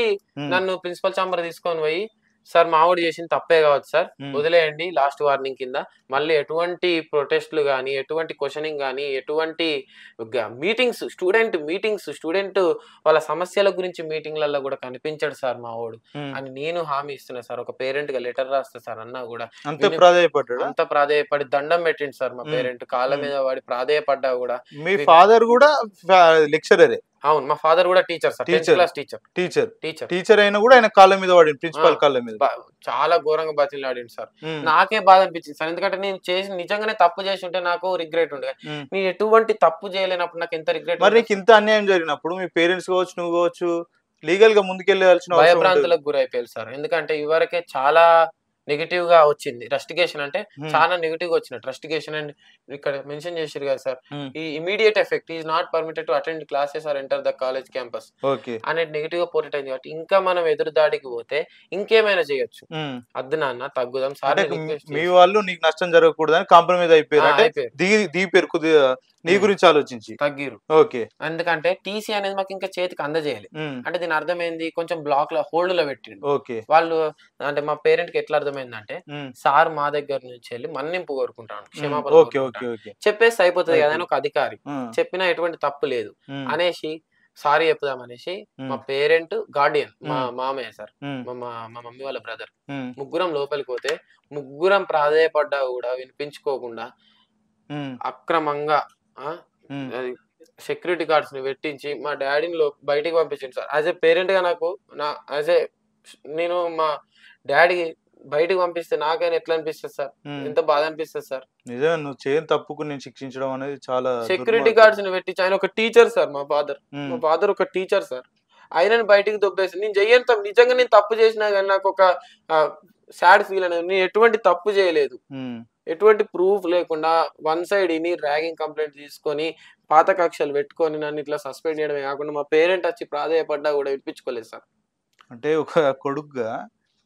నన్ను ప్రిన్సిపల్ ఛాంబర్ తీసుకొని పోయి, సార్ మావాడు చేసిన తప్పే కావచ్చు సార్, వదిలేయండి, లాస్ట్ వార్నింగ్ కింద మళ్ళీ ఎటువంటి ప్రొటెస్ట్లు కానీ, ఎటువంటి క్వశ్చనింగ్ కానీ, ఎటువంటి మీటింగ్స్, స్టూడెంట్ వాళ్ళ సమస్యల గురించి మీటింగ్లలో కూడా కనిపించాడు సార్ మావాడు అని నేను హామీ ఇస్తున్నా సార్. ఒక పేరెంట్ గా లెటర్ రాస్తా సార్ అన్నా కూడా అంత ప్రాధేయపడి దండం పెట్టింది సార్ మా పేరెంట్, కాళ్ళ మీద వాడి ప్రాధేయపడ్డా కూడా. మీ ఫాదర్ కూడా లెక్చరరే? అవును, మా ఫాదర్ కూడా teacher sir, 10th class teacher అయినా కూడా ఆయన కాళ్ళ మీద వాడి, ప్రిన్సిపల్ కాళ్ళ మీద చాలా ఘోరంగా బతిలాడింది సార్. నాకే బాధ అనిపించింది సార్, ఎందుకంటే నేను చేసి నిజంగానే తప్పు చేసి ఉంటే నాకు రిగ్రెట్ ఉండే, నేను ఎటువంటి తప్పు చేయలేనప్పుడు నాకు ఎంత రిగ్రెట్. మరి నీకు ఇంత అన్యాయం జరిగినప్పుడు మీ పేరెంట్స్ కావచ్చు, నువ్వు కావచ్చు, లీగల్ గా ముందుకెళ్ళాల్సిన భయభ్రాంతులకు గురైపోయారు సార్. ఎందుకంటే ఇవరకే చాలా నెగిటివ్ గా వచ్చింది రస్టిగేషన్, అంటే చాలా నెగిటివ్ గా వచ్చినట్టు రస్టిగేషన్. అండ్ ఇక్కడ మెన్షన్ చేశారు కదా సార్, ఈ immediate effect is not permitted to attend classes or enter the college campus అనేది నెగిటివ్ గా పోర్ట్రేట్ అయింది. కాబట్టి ఇంకా మనం ఎదురు దాడికి పోతే ఇంకేమైనా చేయొచ్చు. అద్దు నాన్న తగ్గుదాం సార్, మీ వాళ్ళు నీకు నష్టం జరగకూడదు అని కాంప్రమైజ్ అయిపోయారు, దిగిపోయారు, కొద్దిగా నీ గురించి ఆలోచించి తగ్గిరు. ఓకే, ఎందుకంటే టీసీ అనేది మాకు ఇంకా చేతికి అందజేయాలి. అంటే దీని అర్థమైంది, కొంచెం బ్లాక్ లో హోల్డ్ లో పెట్టిండు వాళ్ళు. అంటే మా పేరెంట్ కి ఎట్లా అర్థమైందంటే, సార్ మా దగ్గర నుంచి వెళ్ళి మన్నింపు కోరుకుంటాను, క్షమాపణ చెప్పేసి అయిపోతుంది కదా అని ఒక అధికారి చెప్పినా ఎటువంటి తప్పు లేదు అనేసి సారీ చెప్పుదాం అనేసి మా పేరెంట్, గార్డియన్, మా మామయ్య సార్, మా మమ్మీ వాళ్ళ బ్రదర్, ముగ్గురం లోపలికి పోతే ముగ్గురం ప్రాధేయపడ్డా కూడా వినిపించుకోకుండా అక్రమంగా సెక్యూరిటీ గార్డ్స్ ని పెట్టించి మా డాడీని బయటికి పంపించింది సార్. యాజ్ ఏ పేరెంట్ గా నాకు యాజ్ ఏ నేను మా డాడీ బయటికి పంపిస్తే నాకైనా ఎట్లా అనిపిస్తుంది సార్? ఎంత బాధ అనిపిస్తుంది సార్? నిజమే, నువ్వు చేయని తప్పుకు నేను శిక్షించడం అనేది చాలా సెక్యూరిటీ గార్డ్స్ ని పెట్టించి, ఆయన ఒక టీచర్ సార్, మా ఫాదర్ ఒక టీచర్ సార్, ఆయనని బయటికి దొబ్బేసి నేను చెయ్యను తప్పు, నిజంగా నేను తప్పు చేసినా కానీ నాకు ఒక సాడ్ ఫీల్ అనేది. నేను ఎటువంటి తప్పు చేయలేదు, ఎటువంటి ప్రూఫ్ లేకుండా వన్ సైడ్ ఇని ర్యాగింగ్ కంప్లైంట్ తీసుకొని పాత కక్షలు పెట్టుకొని నన్ను ఇట్లా సస్పెండ్ చేయడమే కాకుండా మా పేరెంట్ వచ్చి ప్రాధాయపడ్డా కూడా వినిపించుకోలేదు సార్. అంటే ఒక కొడుకుగా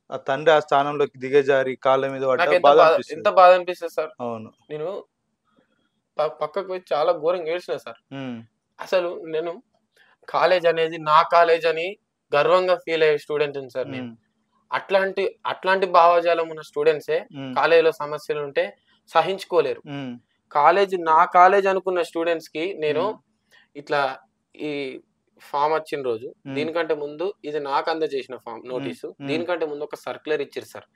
ఆ తండ్రి ఆ స్థానంలోకి దిగజారి కాళ్ళ మీద ఎంత బాధ అనిపిస్తుంది సార్. అవును, నేను పక్కకు పోయి చాలా ఘోరంగా ఏడ్చిన సార్. అసలు నేను కాలేజ్ అనేది నా కాలేజ్ అని గర్వంగా ఫీల్ అయ్యే స్టూడెంట్ ఉంది సార్. నేను అట్లాంటి భావజాలం ఉన్న స్టూడెంట్సే కాలేజీలో సమస్యలు ఉంటే సహించుకోలేరు. కాలేజ్ నా కాలేజ్ అనుకున్న స్టూడెంట్స్ కి నేను ఇట్లా ఈ ఫామ్ వచ్చిన రోజు, దీనికంటే ముందు ఇది నాకు అందజేసిన ఫామ్ నోటీసు, దీనికంటే ముందు ఒక సర్క్యులర్ ఇచ్చారు సార్.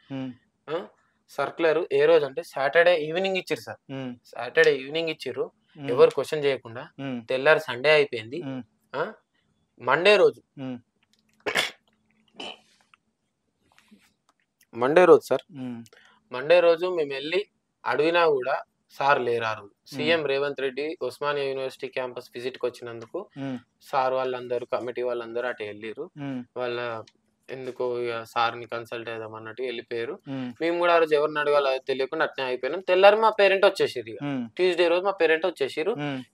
సర్క్యులర్ ఏ రోజు అంటే సాటర్డే ఈవినింగ్ ఇచ్చారు సార్. సాటర్డే ఈవినింగ్ ఇచ్చిర్రు, ఎవరు క్వశ్చన్ చేయకుండా. తెల్లారి సండే అయిపోయింది. మండే రోజు సార్, మండే రోజు మేము వెళ్ళి అడిగినా కూడా సార్ లేరారు. CM Revanth Reddy Osmania university campus visit కి వచ్చినందుకు సార్ వాళ్ళందరూ కమిటీ వాళ్ళందరూ అటు వెళ్ళిరు. వాళ్ళ ఎందుకో సార్ ని కన్సల్ట్ చేద్దాం అన్నట్టు వెళ్ళిపోయారు. మేము కూడా ఆ రోజు ఎవరిని అడగాలో తెలియకుండా అట్నే అయిపోయినాం. తెల్లారి మా పేరెంట్ వచ్చేసిరు. ట్యూస్డే రోజు మా పేరెంట్ వచ్చేసిరు.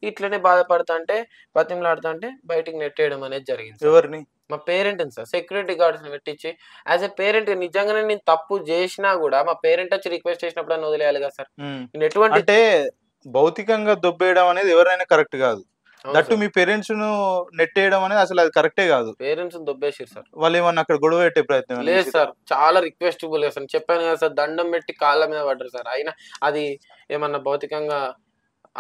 ఇట్లనే బాధపడతా అంటే బతిమలాడుతా అంటే బయటికి నెట్టేయడం అనేది జరిగింది. ఎవరిని? మా పేరెంట్ సార్. సెక్యూరిటీ గార్డ్స్ ని పెట్టించి యాజ్ ఎ పేరెంట్ నిజంగానే నేను తప్పు చేసినా కూడా మా పేరెంట్ వచ్చి రిక్వెస్ట్ చేసినప్పుడు అని వదిలేయాలి కదా సార్. నేను ఎటువంటి అంటే భౌతికంగా దొబ్బేయడం అనేది ఎవరైనా కరెక్ట్ కాదు. దట్టు మీ పేరెంట్స్ ను నెట్టేయడం అనేది అసలు అది కరెక్టే కాదు. పేరెంట్స్ దొబ్బేసారు సార్. వాళ్ళు ఏమన్నా అక్కడ గొడవ పెట్టే ప్రయత్నం లేదు సార్. చాలా రిక్వెస్టబుల్ గా సార్ చెప్పాను కదా సార్, దండం పెట్టి కాళ్ళ మీద పడ్డారు సార్. అయినా అది ఏమన్నా భౌతికంగా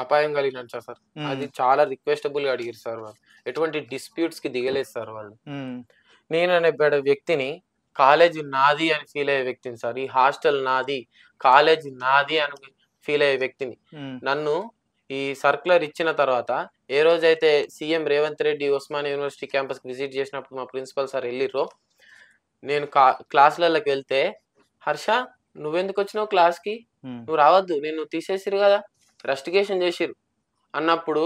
అపాయం కలిగినచ్చా సార్? అది చాలా రిక్వెస్టబుల్ గా అడిగారు సార్. వాళ్ళు ఎటువంటి డిస్ప్యూట్స్ కి దిగలేదు సార్. వాళ్ళు నేను అనే వ్యక్తిని, కాలేజీ నాది అని ఫీల్ అయ్యే వ్యక్తిని సార్, ఈ హాస్టల్ నాది, కాలేజీ నాది అని ఫీల్ అయ్యే వ్యక్తిని, నన్ను ఈ సర్క్యులర్ ఇచ్చిన తర్వాత ఏ రోజైతే CM Revanth Reddy Osmania university campus visit చేసినప్పుడు మా ప్రిన్సిపల్ సార్ వెళ్ళిర్రో, నేను క్లాసులలోకి వెళ్తే హర్ష నువ్వెందుకు వచ్చినావు క్లాస్కి, నువ్వు రావద్దు, నేను తీసేసిరు కదా, రస్టికేషన్ చేసిరు అన్నప్పుడు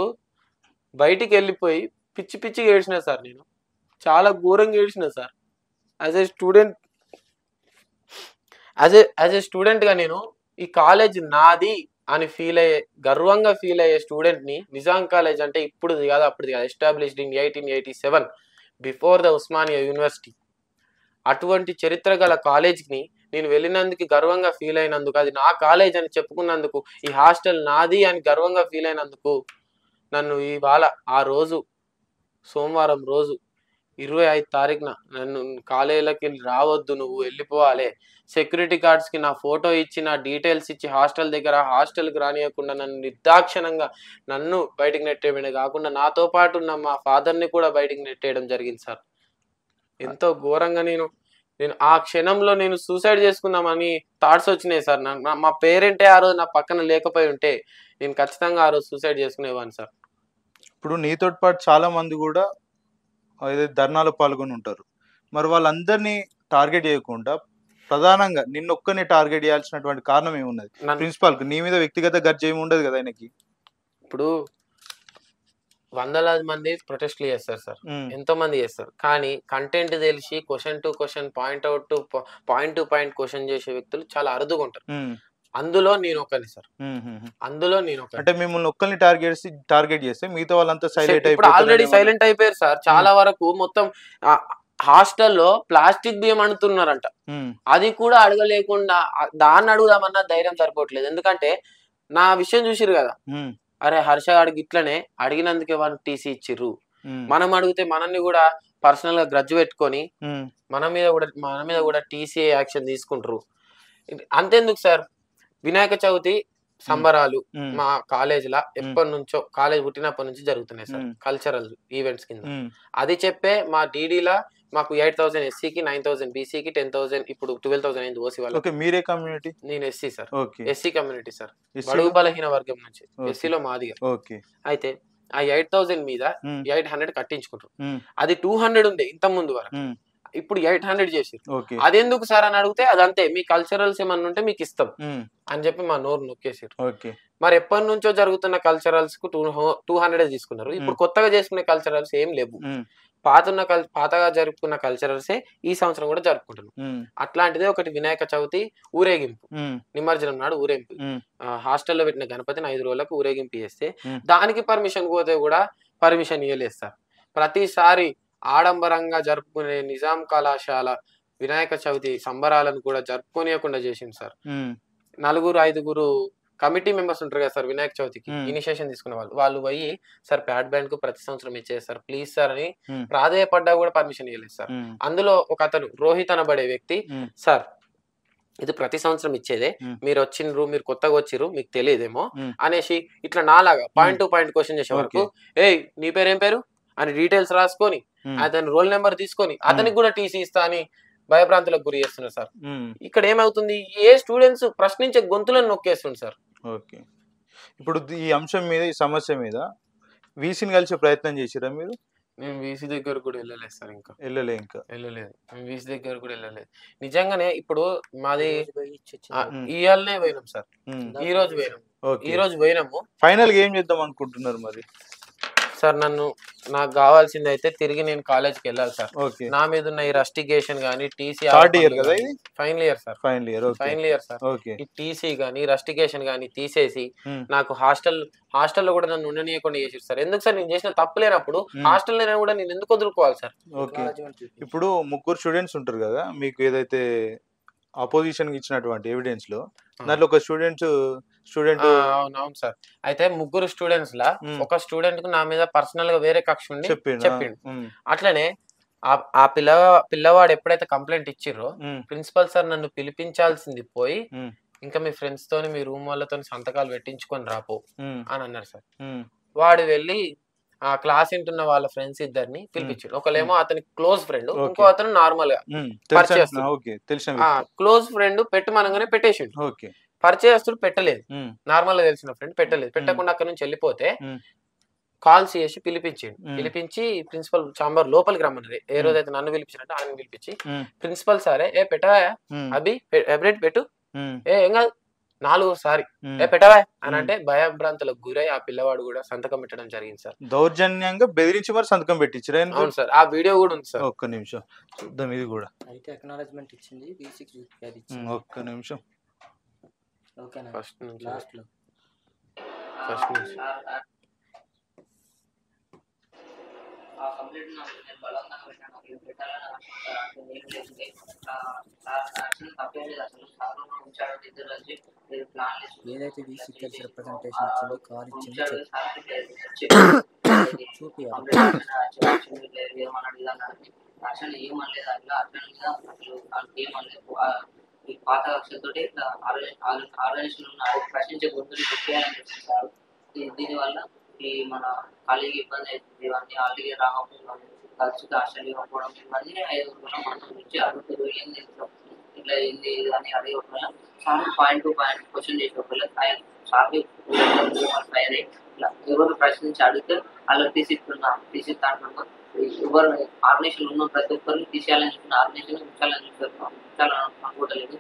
బయటికి వెళ్ళిపోయి పిచ్చి పిచ్చిగా ఏడ్చిన సార్. నేను చాలా ఘోరంగా ఏడ్చిన సార్. యాజ్ ఏ స్టూడెంట్గా నేను ఈ కాలేజ్ నాది అని ఫీల్ అయ్యే, గర్వంగా ఫీల్ అయ్యే స్టూడెంట్ని, నిజాం కాలేజ్ అంటే ఇప్పుడుది కాదు అప్పుడుది కాదు, established in 1887 before the Osmania university, అటువంటి చరిత్ర గల కాలేజ్కి నేను వెళ్ళినందుకు గర్వంగా ఫీల్ అయినందుకు, అది నా కాలేజ్ అని చెప్పుకున్నందుకు, ఈ హాస్టల్ నాది అని గర్వంగా ఫీల్ అయినందుకు నన్ను ఇవాళ ఆ రోజు సోమవారం రోజు 25 తారీఖున నన్ను కాలేజీలోకి రావద్దు, నువ్వు వెళ్ళిపోవాలి, సెక్యూరిటీ గార్డ్స్కి నా ఫోటో ఇచ్చి నా డీటెయిల్స్ ఇచ్చి హాస్టల్ దగ్గర హాస్టల్కి రానియకుండా నన్ను నిర్దాక్షిణంగా నన్ను బయటికి నెట్టేయడమే కాకుండా నాతో పాటు ఉన్న మా ఫాదర్ని కూడా బయటికి నెట్టేయడం జరిగింది సార్. ఎంతో ఘోరంగా నేను ఆ క్షణంలో నేను సూసైడ్ చేసుకుందామని థాట్స్ వచ్చినాయి సార్. మా పేరెంటే ఆ రోజు నా పక్కన లేకపోయి ఉంటే నేను ఖచ్చితంగా ఆ రోజు సూసైడ్ చేసుకునేవాడిని సార్. ఇప్పుడు నీతో పాటు చాలా మంది కూడా ధర్నాలో పాల్గొని ఉంటారు. మరి వాళ్ళందరినీ టార్గెట్ చేయకుండా ప్రధానంగా నిన్నొక్కనే టార్గెట్ చేయాల్సినటువంటి కారణం ఏమున్నది? ప్రిన్సిపాల్ నీ మీద వ్యక్తిగత గర్జ ఏమి ఉండదు కదా ఆయనకి. ఇప్పుడు వందలాది మంది ప్రొటెస్ట్లు చేస్తారు సార్, ఎంతో మంది చేస్తారు, కానీ కంటెంట్ తెలిసి question to question point to point question చేసే వ్యక్తులు చాలా అరుదుగా ఉంటారు. అందులో నేను ఒకని సార్. అందులో నేను ఒక, అంటే మిమ్మల్ని ఒక్కరిని టార్గెట్ చేస్తే మిగతా వాళ్ళంతా సైలెంట్ అయిపోయారు. ఆల్రెడీ సైలెంట్ అయిపోయారు సార్. చాలా వరకు మొత్తం హాస్టల్లో ప్లాస్టిక్ బియ్యం అంటున్నారంట, అది కూడా అడగలేకుండా దాన్ని అడుగుదామన్నా ధైర్యం సరిపోవట్లేదు. ఎందుకంటే నా విషయం చూసిరు కదా, అరే హర్ష గాడికి ఇట్లనే అడిగినందుకే వాళ్ళు టీసీ ఇచ్చిర్రు, మనం అడిగితే మనల్ని కూడా పర్సనల్ గా గ్రడ్జ్ పెట్టుకొని మన మీద కూడా టీసీ యాక్షన్ తీసుకుంటారు. అంతేందుకు సార్, వినాయక చవితి సంబరాలు మా కాలేజీలో ఎప్పటి నుంచో, కాలేజ్ పుట్టినప్పటి నుంచి జరుగుతున్నాయి సార్, కల్చరల్ ఈవెంట్స్ కింద. అది చెప్పే మా డీడీలా మాకు 8,000 ఎస్సీకి, 9,000 బీసీకి, 10,000 ఇప్పుడు 12,000 అయింది ఓసీ వాళ్ళకి. మీరే కమ్యూనిటీ? నేను SC sir, SC community sir, బడుగు బలహీన వర్గం నుంచి, ఎస్సీలో మాదిగా. అయితే ఆ 8,000 మీద ఉమ్, 800 కట్టించుకుంటారు. ఉమ్, అది 200 ఉండే ఇంత ముందు వరకు, ఉమ్, ఇప్పుడు 800 చేసిర్రు. ఓకే. అదెందుకు సార్ అని అడిగితే అదంతే, మీ కల్చరల్స్ ఏమన్నా ఉంటే మీకు ఇస్తాం ఉమ్, అని చెప్పి మా నోరు నొక్కేసారు. ఓకే. మరి ఎప్పటి నుంచో జరుగుతున్న కల్చరల్స్ కు 200 తీసుకున్నారు. ఇప్పుడు ఉమ్, కొత్తగా చేసుకునే కల్చరల్స్ ఏం లేవు. ఉమ్, పాతగా జరుపుకున్న కల్చరల్సే ఈ సంవత్సరం కూడా జరుపుకుంటున్నాం. ఉమ్, అట్లాంటిదే ఒకటి వినాయక చవితి ఊరేగింపు, ఉమ్, నిమజ్జనం నాడు ఊరేగింపు. ఉమ్, హాస్టల్లో పెట్టిన గణపతిని 5 రోజులకు ఊరేగింపు చేస్తే ఉమ్, దానికి పర్మిషన్ పోతే కూడా పర్మిషన్ ఇవ్వలేదు సార్. ప్రతిసారి ఆడంబరంగా జరుపుకునే నిజాం కళాశాల వినాయక చవితి సంబరాలను కూడా జరుపుకోనియకుండా చేసింది సార్. ఉమ్, 4-5 కమిటీ మెంబర్స్ ఉంటారు కదా సార్, వినాయక చవితికి ఉమ్, ఇనిషియేషన్ తీసుకునే వాళ్ళు పోయి సార్ ప్యాడ్ బ్యాండ్ కు ప్రతి సంవత్సరం ఇచ్చేది సార్ ప్లీజ్ సార్ అని ఉమ్, ప్రాధేయపడ్డా కూడా పర్మిషన్ ఇవ్వలేదు సార్. ఉమ్, అందులో ఒక అతను రోహిత్ అనబడే వ్యక్తి, ఉమ్, సార్ ఇది ప్రతి సంవత్సరం ఇచ్చేదే, ఉమ్, మీరు వచ్చిండ్రు, మీరు కొత్తగా వచ్చిర్రు, మీకు తెలియదేమో ఉమ్, అనేసి ఇట్లా నాలాగా పాయింట్ టు పాయింట్ క్వశ్చన్ చేసే వరకు, ఓకే. ఏయ్ నీ పేరు ఏం పేరు అని డీటెయిల్స్ రాసుకొని ఉమ్, అతని రోల్ నెంబర్ తీసుకొని అతనికి కూడా టీసీ ఇస్తా అని భయభ్రాంతులకు గురి చేస్తున్నారు సార్. ఉమ్, ఇక్కడ ఏమవుతుంది, ఏ స్టూడెంట్స్ ప్రశ్నించే గొంతులను నొక్కేస్తుంది సార్. ఓకే. ఇప్పుడు ఈ అంశం మీద, ఈ సమస్య మీద వీసీని కలిసే ప్రయత్నం చేసిరా మీరు? మేము వీసీ దగ్గర కూడా వెళ్ళలేదు సార్, ఇంకా వెళ్ళలే ఇంకా. వెళ్ళలేదు. మేము వీసీ దగ్గర కూడా వెళ్ళలేదు. నిజంగానే ఇప్పుడు మాది ఉమ్, ఇయాలనే పోయినాం సార్, ఉమ్, ఈ రోజు పోయినాం, ఓకే. ఈ రోజు పోయినాము ఫైనల్ గా ఏం చేద్దాం అనుకుంటున్నారు మరి? సార్. నాకు కావాల్సింది అయితే తిరిగి నేను కాలేజ్కి వెళ్ళాలి సార్. ఓకే. నా మీద ఉన్న ఈ రస్టిగేషన్ గానీ, టీసీ థర్డ్ ఇయర్ కదా ఇది? Final year sir, final year. Okay. Final year sir. Okay. ఈ టీసీ గానీ రస్టిగేషన్ గానీ తీసేసి ఉమ్, నాకు హాస్టల్లో కూడా నన్ను ఉండనీయకుండా చేసారు సార్. ఎందుకు సార్, నేను చేసిన తప్పు లేనప్పుడు ఉమ్, హాస్టల్ కూడా నేను ఎందుకు వదులుకోవాలి సార్? ఓకే. ఇప్పుడు 3 స్టూడెంట్స్ ఉంటారు కదా, మీకు ఏదైతే అపోజిషన్ ఇచ్చినటువంటి ఎవిడెన్స్ లో దాంట్లో ఒక స్టూడెంట్ అవునవును సార్. అయితే 3 స్టూడెంట్స్ లా ఉమ్, ఒక స్టూడెంట్ కు నా మీద పర్సనల్ గా వేరే కక్ష ఉండి చెప్పిండు. చెప్పిండు. ఉమ్, అట్లనే ఆ పిల్లవాడు ఎప్పుడైతే కంప్లైంట్ ఇచ్చిర్రో ఉమ్, ప్రిన్సిపల్ సార్ నన్ను పిలిపించాల్సింది పోయి ఉమ్, ఇంకా మీ ఫ్రెండ్స్ తోని మీ రూమ్ వాళ్ళతో సంతకాలు పెట్టించుకొని రాపో ఉమ్, అని అన్నారు సార్. ఉమ్, వాడు వెళ్ళి ఆ క్లాస్ వింటున్న వాళ్ళ ఫ్రెండ్స్ ఇద్దరిని పిలిపించాడు. ఒకలేమో అతని క్లోజ్ ఫ్రెండ్, ఇంకో అతను నార్మల్ గా పరిచయస్తుడు. ఓకే, తెలిసిన వ్యక్తి. క్లోజ్ ఫ్రెండ్ పెట్టమనగానే పెట్టేసిండు. ఓకే. పరిచయస్తుడు పెట్టలేదు, ఉమ్, నార్మల్ గా తెలిసిన ఫ్రెండ్ పెట్టలేదు. పెట్టకుండా అక్కడ నుంచి వెళ్ళిపోతే ఉమ్, కాల్స్ చేసి పిలిపించిండు. ఉమ్, పిలిపించి ప్రిన్సిపల్ చాంబర్ లోపలికి రమ్మన్నారు. ఏ ఉమ్, రోజైతే నన్ను పిలిపించినట్టు ఆయన పిలిపించి, ఉమ్, ప్రిన్సిపల్ సారే ఏ పెట్టవా ఉమ్, అభి ఎబ్రేట్ పెట్టు, ఉమ్, ఏం కాదు 4 సారి ఉమ్, ఏ పెట్టవా అని ఉమ్. అంటే భయభ్రాంతులకు గురై ఆ పిల్లవాడు కూడా సంతకం పెట్టడం జరిగింది సార్. దౌర్జన్యంగా బెదిరించి మరి సంతకం పెట్టించారు. అవును సార్, ఆ వీడియో కూడా ఉంది సార్. ఒక్క నిమిషం చూద్దాం ఇది కూడా. అయితే అక్నాలెడ్జ్‌మెంట్ ఇచ్చింది, బీసీకి అది ఉమ్, ఇచ్చింది. ఒక్క నిమిషం. ఓకేనా? ఫస్ట్ నుంచి లాస్ట్‌లో ఫస్ట్ నుంచి ఆ కంప్లీట్ నాకు నేను బలవంతంగా పెట్టాను. నాకు ఏం పెట్టాలని ఏం లేకుండే. సార్ యాక్చువల్లీ తప్పేం లేదు. అసలు సార్ ఉంచాడు, ఇద్దరు కలిసి మీరు ప్లాన్ ఏదైతే బీసీకి కలిసి రిప్రజెంటేషన్ ఇచ్చింది, కాల్ ఇచ్చింది ఉంచాడు. చెప్పు. సార్ చూపియాలి. కంప్లీట్ ఏమన్నాడు ఇదన్నాడు. యాక్చువల్లీ ఏమనలేదు, అట్లా అట్లా అసలు ఏమనలేదు. ఈ పాత అక్షరతోటి ఇట్లా ఆర్గనైజేషన్ ఉన్న ప్రశ్నించే గుర్తుని పెట్టేయాలని చెప్పారు సార్. దీనివల్ల ఈ మన కాలేజీకి ఇబ్బంది అవుతుంది, ఇవన్నీ ఆల్రెడీ రాకపోవడం, ఖర్చుకి హాస్టల్ ఇవ్వకపోవడం, ఇవన్నీ 5 మంది నుంచి అడుగుతారు. ఏంది ఇట్లా ఏంది అని అడిగేవాళ్ళ sir point to point question చేసేవాళ్ళ సార్ ఫైర్ అయ్యి ఇట్లా ఎవరు ప్రశ్నించి అడిగితే వాళ్ళకి తీసిస్తా అంటున్నాం. ఎవరు ఆర్గనైజేషన్ ఉన్న ప్రతి ఒక్కరిని తీసేయాలని చెప్పిన ఆర్గనైజేషన్ ఉంచాలని అనుకోవట్లేదు.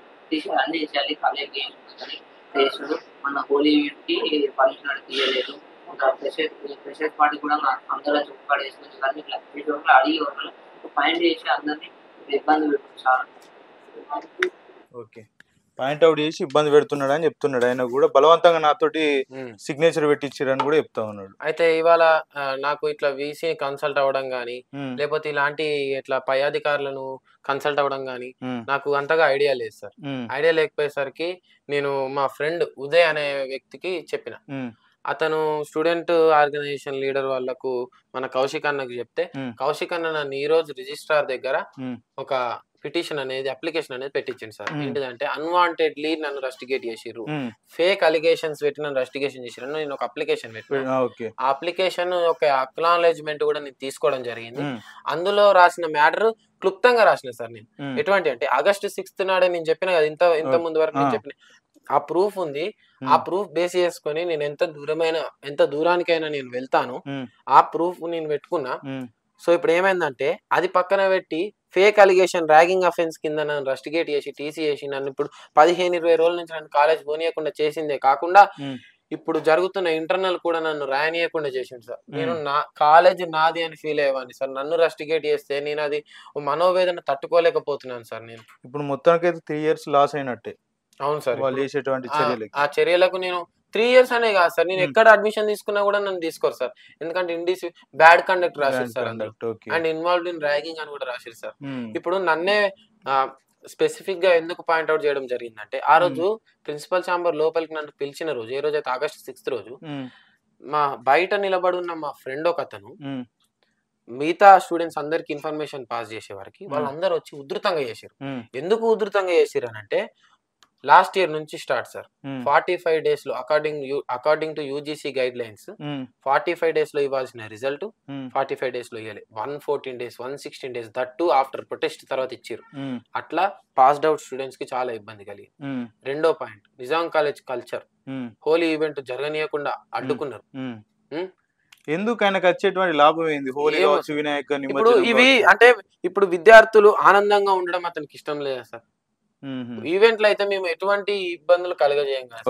అన్ని తీసేయాలి, కాలేజీకి ఏం ఉందని చేసాడు. మన హోలీకి పర్మిషన్ అడిగి తీయలేదు. ఫ్రెషర్స్ పార్టీ కూడా అందరూ చుట్టుపాటు వేసుకుని కానీ ఇట్లా అడిగి పాయింట్ చేసి అందరినీ ఇబ్బంది పెడుతుంది సార్. ఓకే, పాయింట్ అవుట్ చేసి ఇబ్బంది పెడుతున్నాడు అని చెప్తున్నాడు. ఆయన కూడా బలవంతంగా నాతోటి సిగ్నేచర్ పెట్టించారని కూడా చెప్తా ఉన్నాడు. అయితే ఇవాళ నాకు ఇట్లా వీసీ కన్సల్ట్ అవ్వడం గానీ, లేకపోతే ఇలాంటి ఇట్లా పై అధికారులను కన్సల్ట్ అవ్వడం గానీ నాకు అంతగా ఐడియా లేదు సార్. ఐడియా లేకపోయేసరికి నేను మా ఫ్రెండ్ ఉదయ్ అనే వ్యక్తికి చెప్పిన. అతను స్టూడెంట్ ఆర్గనైజేషన్ లీడర్ వాళ్ళకు మన కౌశిక్ అన్నకు చెప్తే, కౌశిక్ అన్న నన్ను ఈ రోజు రిజిస్ట్రార్ దగ్గర ఒక పిటిషన్ అనేది అప్లికేషన్ అనేది పెట్టించింది సార్. ఏంటిదంటే అన్వాంటెడ్లీ నన్ను రస్టిగేట్ చేసిర్రు, ఫేక్ అలిగేషన్స్ పెట్టి నన్ను రస్టిగేషన్ చేసిర్రు. నేను ఒక అప్లికేషన్ పెట్టాను. ఆ అప్లికేషన్ ఒక అక్నాలెడ్జ్మెంట్ కూడా నేను తీసుకోవడం జరిగింది. అందులో రాసిన మ్యాటర్ క్లుప్తంగా రాసిన సార్. నేను ఎటువంటి అంటే August 6th నాడే నేను చెప్పిన కదా, ఇంత ముందు వరకు నేను చెప్పిన ఆ ప్రూఫ్ ఉంది. ఆ ప్రూఫ్ బేస్ చేసుకొని నేను ఎంత దూరానికైనా నేను వెళ్తాను. ఆ ప్రూఫ్ నేను పెట్టుకున్నా. సో ఇప్పుడు ఏమైందంటే అది పక్కన పెట్టి ఫేక్ అలిగేషన్ ర్యాగింగ్ అఫెన్స్ కింద నన్ను రస్టిగేట్ చేసి టీసీ చేసి నన్ను ఇప్పుడు 15-20 రోజుల నుంచి నన్ను కాలేజ్ పోనీయకుండా చేసిందే కాకుండా ఇప్పుడు జరుగుతున్న ఇంటర్నల్ కూడా నన్ను రాయనీయకుండా చేసిండు సార్. నేను నా కాలేజ్ నాది అని ఫీల్ అయ్యేవాడిని సార్. నన్ను రస్టిగేట్ చేస్తే నేను అది మనోవేదన తట్టుకోలేకపోతున్నాను సార్. నేను ఇప్పుడు మొత్తానికి అయితే 3 years లాస్ అయినట్టే. అవును సార్. వాళ్ళు చేసేటువంటి చర్యలకి ఆ చర్యలకు నేను 3 years అనే కాదు సార్. నేను ఎక్కడ అడ్మిషన్ తీసుకున్నా కూడా నన్ను తీసుకోరు సార్. ఎందుకంటే బ్యాడ్ కండక్ట్ రాశారు సార్ అందులో. అండ్ ఇన్వాల్వ్డ్ ఇన్ ర్యాగింగ్ అని కూడా రాశారు సార్. ఇప్పుడు నన్నే స్పెసిఫిక్ గా ఎందుకు పాయింట్అవుట్ చేయడం జరిగిందంటే ఆ రోజు ప్రిన్సిపల్ ఛాంబర్ లోపలికి నన్ను పిలిచిన రోజు ఏ రోజు అయితే August 6th రోజు మా బయట నిలబడి ఉన్న మా ఫ్రెండ్ ఒక అతను మిగతా స్టూడెంట్స్ అందరికి ఇన్ఫర్మేషన్ పాస్ చేసే వరకు వాళ్ళందరూ వచ్చి ఉధృతంగా చేశారు. ఎందుకు ఉధృతంగా చేశారు అని అంటే లాస్ట్ ఇయర్ నుంచి స్టార్ట్ సార్. 45 days లో according to UGC guide lines 45 days లో ఇవ్వాల్సిన రిజల్ట్ 45 days లో ఇవ్వాలి. 114 days 116 days that to after protest తర్వాత ఇచ్చారు. అట్లా పాస్డ్ అవుట్ స్టూడెంట్స్ కి చాలా ఇబ్బంది కలిగింది. రెండో point Nizam college culture Holi event జరగనీయకుండా అడ్డుకున్నారు. ఎందుకు ఆయనకు వచ్చేటువంటి లాభం ఏంది? హోలీ కావచ్చు, వినాయక ఇప్పుడు ఇవి అంటే ఇప్పుడు విద్యార్థులు ఆనందంగా ఉండడం అతనికి ఇష్టం లేదా సార్? ఈవెంట్లు అయితే మేము ఎటువంటి ఇబ్బందులు కలగజేయం కదా.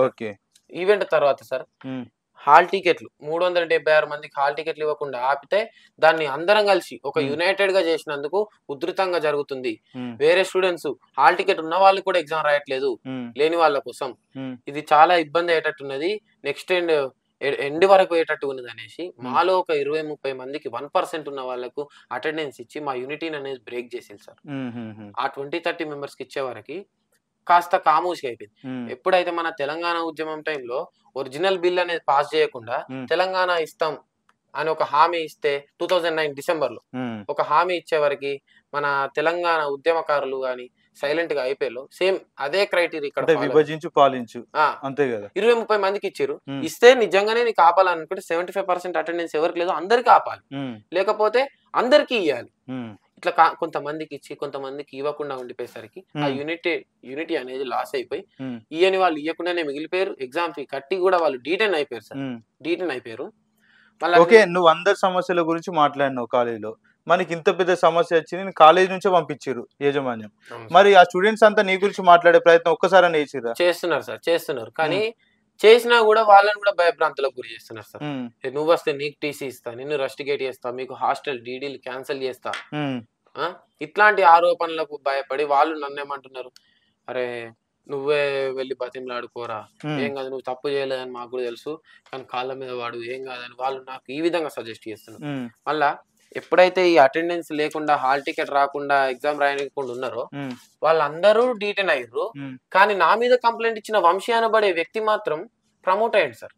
ఈవెంట్ తర్వాత సార్ హాల్ టికెట్లు 376 మందికి హాల్ టికెట్లు ఇవ్వకుండా ఆపితే దాన్ని అందరం కలిసి ఒక యునైటెడ్ గా చేసినందుకు ఉధృతంగా జరుగుతుంది. వేరే స్టూడెంట్స్ హాల్ టికెట్ ఉన్న వాళ్ళు కూడా ఎగ్జామ్ రాయట్లేదు లేని వాళ్ళ కోసం. ఇది చాలా ఇబ్బంది అయ్యేటట్టున్నది. నెక్స్ట్ ఎండ్ వరకు పోయేటట్టు ఉన్నది అనేసి మాలో ఒక 20-30 మందికి 1% ఉన్న వాళ్ళకు అటెండెన్స్ ఇచ్చి మా యూనిటీని అనేది బ్రేక్ చేసింది సార్. ఆ 20-30 మెంబర్స్ కి ఇచ్చే వరకు కాస్త కామూషి అయిపోయింది. ఎప్పుడైతే మన తెలంగాణ ఉద్యమం టైంలో ఒరిజినల్ బిల్ అనేది పాస్ చేయకుండా తెలంగాణ ఇస్తాం అని ఒక హామీ ఇస్తే 2009 డిసెంబర్ లో ఒక హామీ ఇచ్చే వరకు మన తెలంగాణ ఉద్యమకారులు గాని సైలెంట్ గా అయిపోయారు. సేమ్ అదే క్రైటీరియా ఇక్కడ విభజించు పాలించు అంతే కదా. 20-30 మందికి ఇచ్చారు. ఇస్తే నిజంగానే నీకు ఆపాలనుకుంటే 75% అటెండెన్స్ ఎవరికి లేదు అందరికి ఆపాలి, లేకపోతే అందరికి ఇవ్వాలి. ఇట్లా కొంతమందికి ఇచ్చి కొంతమందికి ఇవ్వకుండా ఉండిపోయేసరికి ఆ యూనిటీ అనేది లాస్ అయిపోయి ఇయని వాళ్ళు ఇవ్వకుండానే మిగిలిపోయారు. ఎగ్జామ్ ఫీ కట్టి కూడా వాళ్ళు డీటెయిన్ అయిపోయారు సార్. డీటెయిన్ అయిపోయారు. ఓకే, నువ్వు అందరి సమస్యల గురించి మాట్లాడినావు కాలేజీలో. మనకి ఇంత పెద్ద సమస్య వచ్చింది, కాలేజ్ నుంచే పంపించారు యాజమాన్యం. మరి ఆ స్టూడెంట్స్ అంతా నీ గురించి మాట్లాడే ప్రయత్నం ఒక్కసారి చేస్తున్నారు సార్. చేస్తున్నారు. కానీ చేసినా కూడా వాళ్ళని కూడా భయభ్రాంతులకు గురి చేస్తున్నారు సార్. నువ్వు వస్తే నీకు టీసీ ఇస్తా, నిన్ను రస్టిగేట్ చేస్తా, మీకు హాస్టల్ డీడీలు క్యాన్సిల్ చేస్తా, ఇట్లాంటి ఆరోపణలకు భయపడి వాళ్ళు నన్ను ఏమంటున్నారు, అరే నువ్వే వెళ్ళి బతిమలాడుకోరా, ఏం కాదు నువ్వు తప్పు చేయలేదని మాకు కూడా తెలుసు, కానీ కాళ్ళ మీద వాడు ఏం కాదని వాళ్ళు నాకు ఈ విధంగా సజెస్ట్ చేస్తున్నారు. మళ్ళా ఎప్పుడైతే ఈ అటెండెన్స్ లేకుండా హాల్ టికెట్ రాకుండా ఎగ్జామ్ రాయకుండా ఉన్నారో వాళ్ళందరూ డీటెయిన్ అయ్యారు. కానీ నా మీద కంప్లైంట్ ఇచ్చిన వంశీ అనబడే వ్యక్తి మాత్రం ప్రమోట్ అయ్యాడు సార్.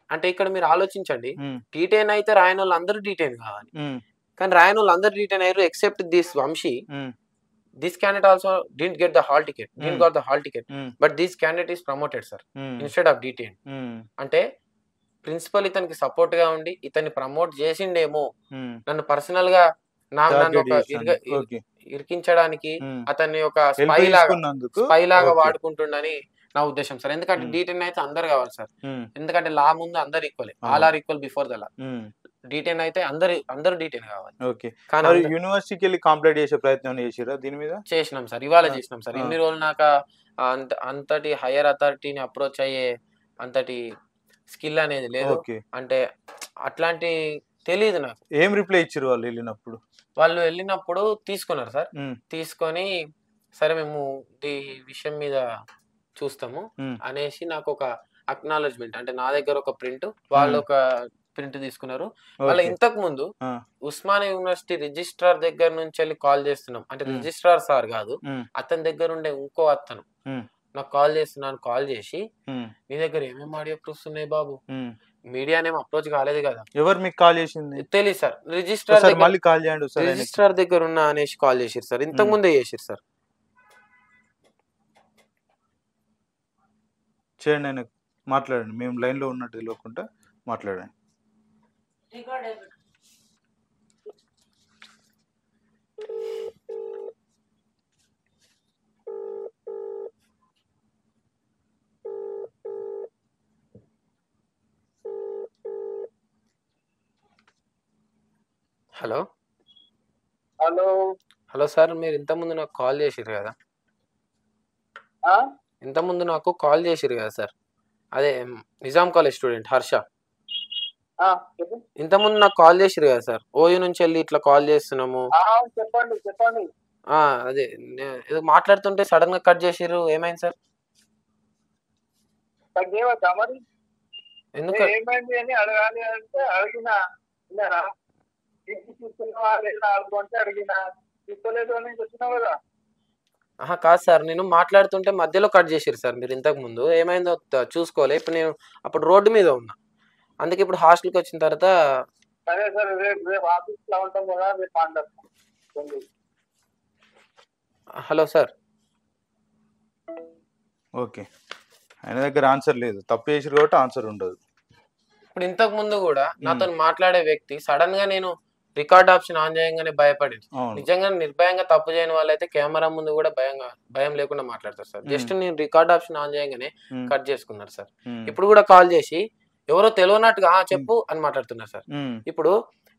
అంటే ఇక్కడ మీరు ఆలోచించండి, డీటెయిన్ అయితే రాయని వాళ్ళు అందరూ డీటెయిన్ కావాలి, కానీ రాయని వాళ్ళు అందరూ డీటెయిన్ అయ్యారు except this Vamshi. This candidate also didn't get the hall ticket, didn't got the hall ticket, but this candidate is promoted sir instead of detained. అంటే ప్రిన్సిపల్ ఇతనికి సపోర్ట్ గా ఉండి ఇతన్ని ప్రమోట్ చేసిండేమో, నన్ను పర్సనల్ గా నన్ను ఒక ఇరికించడానికి అతన్ని ఒక స్పై లాగా వాడుకుంటుండని నా ఉద్దేశం సార్. ఎందుకంటే డీటెయిన్ అయితే అందరు కావాలి సార్. ఎందుకంటే లా ముందు అందరు equal, all are equal before the law. Detain అయితే అందరూ డీటెయిన్ కావాలి. కానీ యూనివర్సిటీకి వెళ్ళి కంప్లైంట్ చేసే ప్రయత్నం చేసిరా దీని మీద? చేసినాం సార్, ఇవాళ చేసినాం సార్. ఇన్ని రోజులు నాకు అంతటి హైయర్ అథారిటీని అప్రోచ్ అయ్యే అంతటి స్కిల్ అనేది లేదు. అంటే అట్లాంటి తెలియదు నాకు. ఏం రిప్లై ఇచ్చారు వాళ్ళు వెళ్ళినప్పుడు? వాళ్ళు వెళ్ళినప్పుడు తీసుకున్నారు సార్. తీసుకొని సరే మేము ఈ విషయం మీద చూస్తాము అనేసి నాకు ఒక అక్నాలెడ్జ్మెంట్, అంటే నా దగ్గర ఒక ప్రింట్, వాళ్ళు ఒక ప్రింట్ తీసుకున్నారు. వాళ్ళ ఇంతకు ముందు ఉస్మానియా యూనివర్సిటీ రిజిస్ట్రార్ దగ్గర నుంచి వెళ్ళి కాల్ చేస్తున్నాం, అంటే రిజిస్ట్రార్ సార్ కాదు, అతని దగ్గర ఉండే ఇంకో అతను నాకు కాల్ చేస్తున్నాను. కాల్ చేసి నీ దగ్గర ఏమేమి ఆడియో ప్రూఫ్స్ ఉన్నాయి బాబు, మీడియానేమో అప్రోచ్ కాలేదు కదా. ఎవరు మీకు కాల్ చేసింది? తెలియదు సార్. రిజిస్ట్రార్ దగ్గర ఉన్న అనేసి కాల్ చేసారు సార్. ఇంతకు ముందే చేసారు సార్. చేయండి, ఆయన మాట్లాడండి, మేము లైన్ లో ఉన్నట్టు తెలియకుండా మాట్లాడండి. హలో హలో హలో సార్, మీరు ఇంతకుముందు నాకు కాల్ చేసిర్రు కదా, ఇంతకుముందు నాకు కాల్ చేసిర్రు కదా సార్, అదే నిజాం కాలేజ్ స్టూడెంట్ హర్ష. ఇంతకుముందు నాకు కాల్ చేసిర్రు కదా సార్, ఓయూ నుంచి వెళ్ళి ఇట్లా కాల్ చేస్తున్నాము. చెప్పండి చెప్పండి. అదే ఏదో మాట్లాడుతుంటే సడన్ గా కట్ చేసిర్రు, ఏమైంది సార్? తగ్గేవద్దా మరి? ఎందుకు ఏమైంది అని అడగాలి అంటే అడిగినా, విన్నారా? ఇంటికి తీసుకున్నావా లేదా అనుకుంటే అడిగినా, తీసుకోలేదు అని చెప్తున్నావు కదా. కాదు సార్, నేను మాట్లాడుతుంటే మధ్యలో కట్ చేసిర్రు సార్ మీరు. ఇంతకు ముందు ఏమైందో చూసుకోవాలి. ఇప్పుడు నేను అప్పుడు రోడ్డు మీద ఉన్నా, అందుకే ఇప్పుడు హాస్టల్కి వచ్చిన తర్వాత. సరే సరే, రేపు ఆఫీస్ లో ఉంటాం కదా, రేపు మాట్లాడతాం. Hello sir. ఓకే, ఆయన దగ్గర ఆన్సర్ లేదు, తప్పు చేసిరు కాబట్టి ఆన్సర్ ఉండదు. ఇప్పుడు ఇంతకు ముందు కూడా నాతో మాట్లాడే వ్యక్తి సడన్ గా నేను రికార్డ్ ఆప్షన్ ఆన్ చేయగానే భయపడింది. నిజంగా నిర్భయంగా తప్పు చేయని వాళ్ళైతే కెమెరా ముందు కూడా భయం లేకుండా మాట్లాడతారు సార్. జస్ట్ నేను రికార్డ్ ఆప్షన్ ఆన్ చేయగానే కట్ చేసుకున్నారు సార్. ఇప్పుడు కూడా కాల్ చేసి ఎవరో తెలియనట్టుగా చెప్పు అని మాట్లాడుతున్నారు సార్. ఇప్పుడు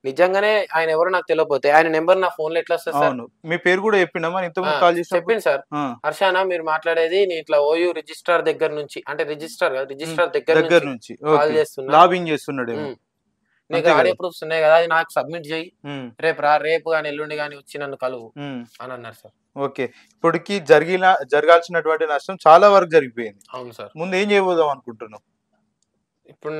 నిజంగానే ఆయన ఎవరో నాకు తెలియకపోతే ఆయన నెంబర్ నా ఫోన్ లో ఎట్లా వస్తుంది సార్? మీ పేరు కూడా చెప్పింది సార్. హర్షానా, మీరు మాట్లాడేది నేను ఇట్లా ఓయూ రిజిస్ట్రార్ దగ్గర నుంచి, అంటే రిజిస్ట్రార్ దగ్గర నుంచి కాల్ చేస్తున్నా, లాబింగ్ చేస్తున్నాడు. నీకు ఆడియో ప్రూఫ్స్ ఉన్నాయి కదా, అది నాకు సబ్మిట్ చేయి, రేపు కానీ ఎల్లుండి కానీ వచ్చి నన్ను కలువు అని అన్నారు సార్. ఓకే, ఇప్పటికి జరగాల్సినటువంటి నష్టం చాలా వరకు జరిగిపోయింది. అవును సార్. ముందు ఏం చేయబోదాం అనుకుంటున్నాం? ఇప్పుడు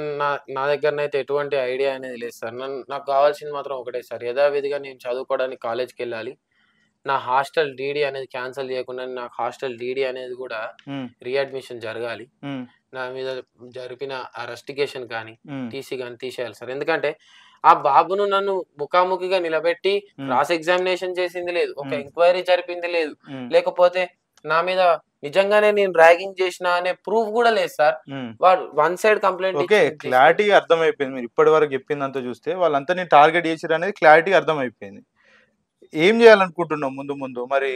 నా దగ్గరనైతే ఎటువంటి ఐడియా అనేది లేదు సార్. నాకు కావాల్సింది మాత్రం ఒకటే సార్, యథావిధిగా నేను చదువుకోవడానికి కాలేజ్కి వెళ్ళాలి. నా హాస్టల్ డీడీ అనేది క్యాన్సిల్ చేయకుండా నాకు హాస్టల్ డీడీ అనేది కూడా రీఅడ్మిషన్ జరగాలి. నా మీద జరిపిన ఆ రస్టికేషన్ కానీ టీసీ కానీ తీసేయాలి సార్. ఎందుకంటే ఆ బాబును నన్ను ముఖాముఖిగా నిలబెట్టి క్రాస్ ఎగ్జామినేషన్ చేసింది లేదు, ఒక ఎంక్వైరీ జరిపింది లేదు, లేకపోతే నా మీద నిజంగానే నేను ర్యాగింగ్ చేసిన అనే ప్రూఫ్ కూడా లేదు సార్. వాడు one side complaint. Okay, clarity అర్థమైపోయింది. మీరు ఇప్పటి వరకు చెప్పిందంతా చూస్తే వాళ్ళంతా నేను టార్గెట్ చేసిరు అనేది క్లారిటీ అర్థమైపోయింది. ఏం చేయాలనుకుంటున్నాం ముందు? మరి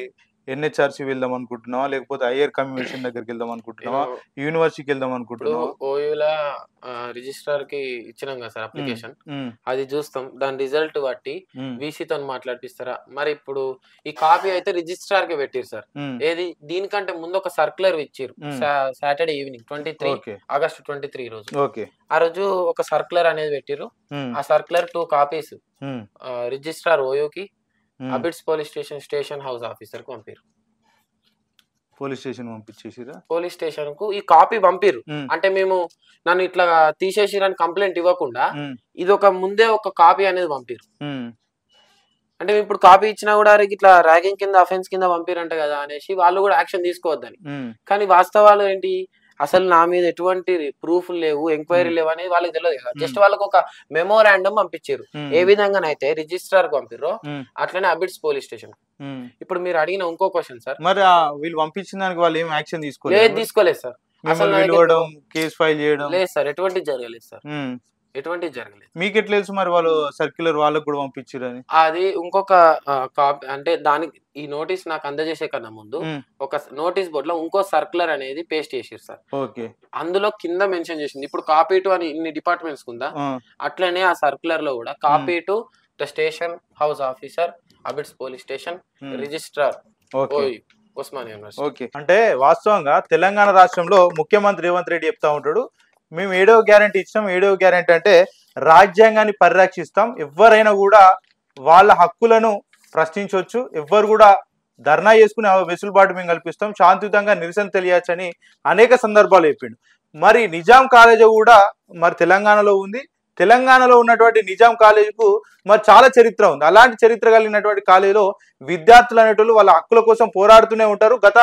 ఎన్హెచ్ఆర్సీ వెళ్దాం అనుకుంటున్నావా, లేకపోతే హైయర్ కమిషన్ దగ్గరికి వెళ్దాం అనుకుంటున్నావా, యూనివర్సిటీకి వెళ్దాం అనుకుంటున్నావా? ఓయూలా రిజిస్ట్రార్ కి ఇచ్చినాం కదా సార్ అప్లికేషన్, అది చూస్తాం. దాని రిజల్ట్ బట్టి వీసీతో మాట్లాడిపిస్తారా. మరి ఇప్పుడు ఈ కాపీ అయితే రిజిస్ట్రార్ కి పెట్టిరు సార్. ఏది దీనికంటే ముందు ఒక సర్క్యులర్ ఇచ్చిరు సాటర్డే ఈవినింగ్ 23 ఆగస్టు 23 రోజు. ఆ రోజు ఒక సర్క్యులర్ అనేది పెట్టిరు. ఆ సర్క్యులర్ 2 కాపీస్ రిజిస్ట్రార్ ఓయూకి, అబిడ్స్ స్టేషన్ హౌస్ ఆఫీసర్ కు పంపిరు. పోలీస్ స్టేషన్ కు ఈ కాపీ పంపిరు. అంటే మేము నన్ను ఇట్లా తీసేసిరని కంప్లైంట్ ఇవ్వకుండా ఇది ఒక ముందే ఒక కాపీ అనేది పంపిరు. అంటే ఇప్పుడు కాపీ ఇచ్చినా కూడా ఇట్లా ర్యాగింగ్ కింద అఫెన్స్ కింద పంపిరంట కదా అనేసి వాళ్ళు కూడా యాక్షన్ తీసుకోవద్దని. కానీ వాస్తవాలు ఏంటి, అసలు నా మీద ఎటువంటి ప్రూఫ్ లేవు, ఎంక్వైరీ లేవు అనేది వాళ్ళకి తెలియదు కదా. జస్ట్ వాళ్ళకి ఒక మెమోరాండం పంపించారు. ఏ విధంగానైతే రిజిస్ట్రార్ కు పంపిర్రో అట్లనే అబిడ్స్ పోలీస్ స్టేషన్. ఇప్పుడు మీరు అడిగిన ఇంకో క్వశ్చన్ సార్, మరి వీళ్ళు పంపించిన దానికి వాళ్ళు ఏం యాక్షన్ తీసుకోలేదు సార్. అసలు కేసు ఫైల్ చేయడం లేదు సార్, ఎటువంటి జరగలేదు సార్, ఎటువంటిది జరగలేదు. మీకు ఎట్లా తెలుసు మరి వాళ్ళు సర్క్యులర్ వాళ్ళకు కూడా పంపించారని? అది ఇంకొక కాపీ, అంటే దానికి ఈ నోటీస్ నాకు అందజేసే కన్నా ముందు ఒక నోటీస్ బోర్డ్ లో ఇంకో సర్క్యులర్ అనేది పేస్ట్ చేసారు సార్. అందులో కింద మెన్షన్ చేసింది, ఇప్పుడు కాపీ టు అని ఇన్ని డిపార్ట్మెంట్స్ ఉందా, అట్లనే ఆ సర్క్యులర్ లో కూడా copy to the station house officer, Abids police station, registrar Osmania university. Okay, అంటే వాస్తవంగా తెలంగాణ రాష్ట్రంలో ముఖ్యమంత్రి రేవంత్ రెడ్డి చెప్తా ఉంటాడు, మేము 7వ గ్యారెంటీ ఇచ్చాం. 7వ గ్యారెంటీ అంటే రాజ్యాంగాన్ని పరిరక్షిస్తాం, ఎవరైనా కూడా వాళ్ళ హక్కులను ప్రశ్నించవచ్చు, ఎవ్వరు కూడా ధర్నా చేసుకునే వెసులుబాటు మేము కల్పిస్తాం, శాంతియుతంగా నిరసన తెలియచ్చని అనేక సందర్భాలు చెప్పిండు. మరి నిజాం కాలేజ్ కూడా మరి తెలంగాణలో ఉంది. తెలంగాణలో ఉన్నటువంటి నిజాం కాలేజీకు మరి చాలా చరిత్ర ఉంది. అలాంటి చరిత్ర కలిగినటువంటి కాలేజీలో విద్యార్థులు అనేటోళ్ళు వాళ్ళ హక్కుల కోసం పోరాడుతూనే ఉంటారు, గత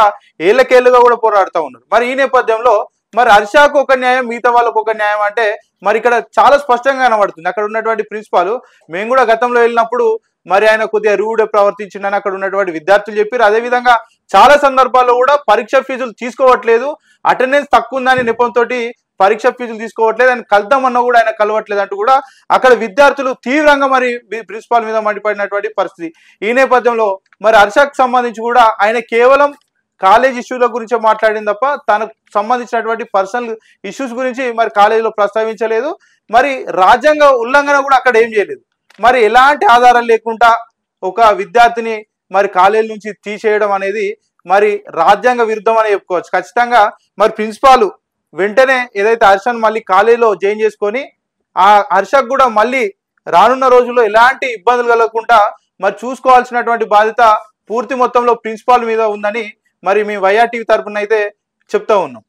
ఏళ్లకేళ్లుగా కూడా పోరాడుతూ ఉన్నారు. మరి ఈ నేపథ్యంలో మరి హర్షకు ఒక న్యాయం, మిగతా వాళ్ళకు ఒక న్యాయం అంటే మరి ఇక్కడ చాలా స్పష్టంగా కనబడుతుంది. అక్కడ ఉన్నటువంటి ప్రిన్సిపాల్, మేము కూడా గతంలో వెళ్ళినప్పుడు మరి ఆయన కొద్దిగా రూడ్ ప్రవర్తించిందని అక్కడ ఉన్నటువంటి విద్యార్థులు చెప్పారు. అదేవిధంగా చాలా సందర్భాల్లో కూడా పరీక్ష ఫీజులు తీసుకోవట్లేదు, అటెండెన్స్ తక్కువ ఉందని నెపంతో పరీక్ష ఫీజులు తీసుకోవట్లేదు, ఆయన కలుద్దామన్నా కూడా ఆయన కలవట్లేదు అంటూ కూడా అక్కడ విద్యార్థులు తీవ్రంగా మరి ప్రిన్సిపాల్ మీద మండిపడినటువంటి పరిస్థితి. ఈ నేపథ్యంలో మరి హర్షకు సంబంధించి కూడా ఆయన కేవలం కాలేజ్ ఇష్యూల గురించి మాట్లాడింది తప్ప తనకు సంబంధించినటువంటి పర్సనల్ ఇష్యూస్ గురించి మరి కాలేజీలో ప్రస్తావించలేదు. మరి రాజ్యాంగ ఉల్లంఘన కూడా అక్కడ ఏం చేయలేదు. మరి ఎలాంటి ఆధారం లేకుండా ఒక విద్యార్థిని మరి కాలేజీ నుంచి తీసేయడం అనేది మరి రాజ్యాంగ విరుద్ధం అని చెప్పుకోవచ్చు. ఖచ్చితంగా మరి ప్రిన్సిపాల్ వెంటనే ఏదైతే హర్షను మళ్ళీ కాలేజీలో జాయిన్ చేసుకొని ఆ హర్షకు కూడా మళ్ళీ రానున్న రోజుల్లో ఎలాంటి ఇబ్బందులు కలగకుండా మరి చూసుకోవాల్సినటువంటి బాధ్యత పూర్తి మొత్తంలో ప్రిన్సిపాల్ మీద ఉందని మరి మీ వైఆర్ టీవీ తరపున అయితే చెప్తా ఉన్నాం.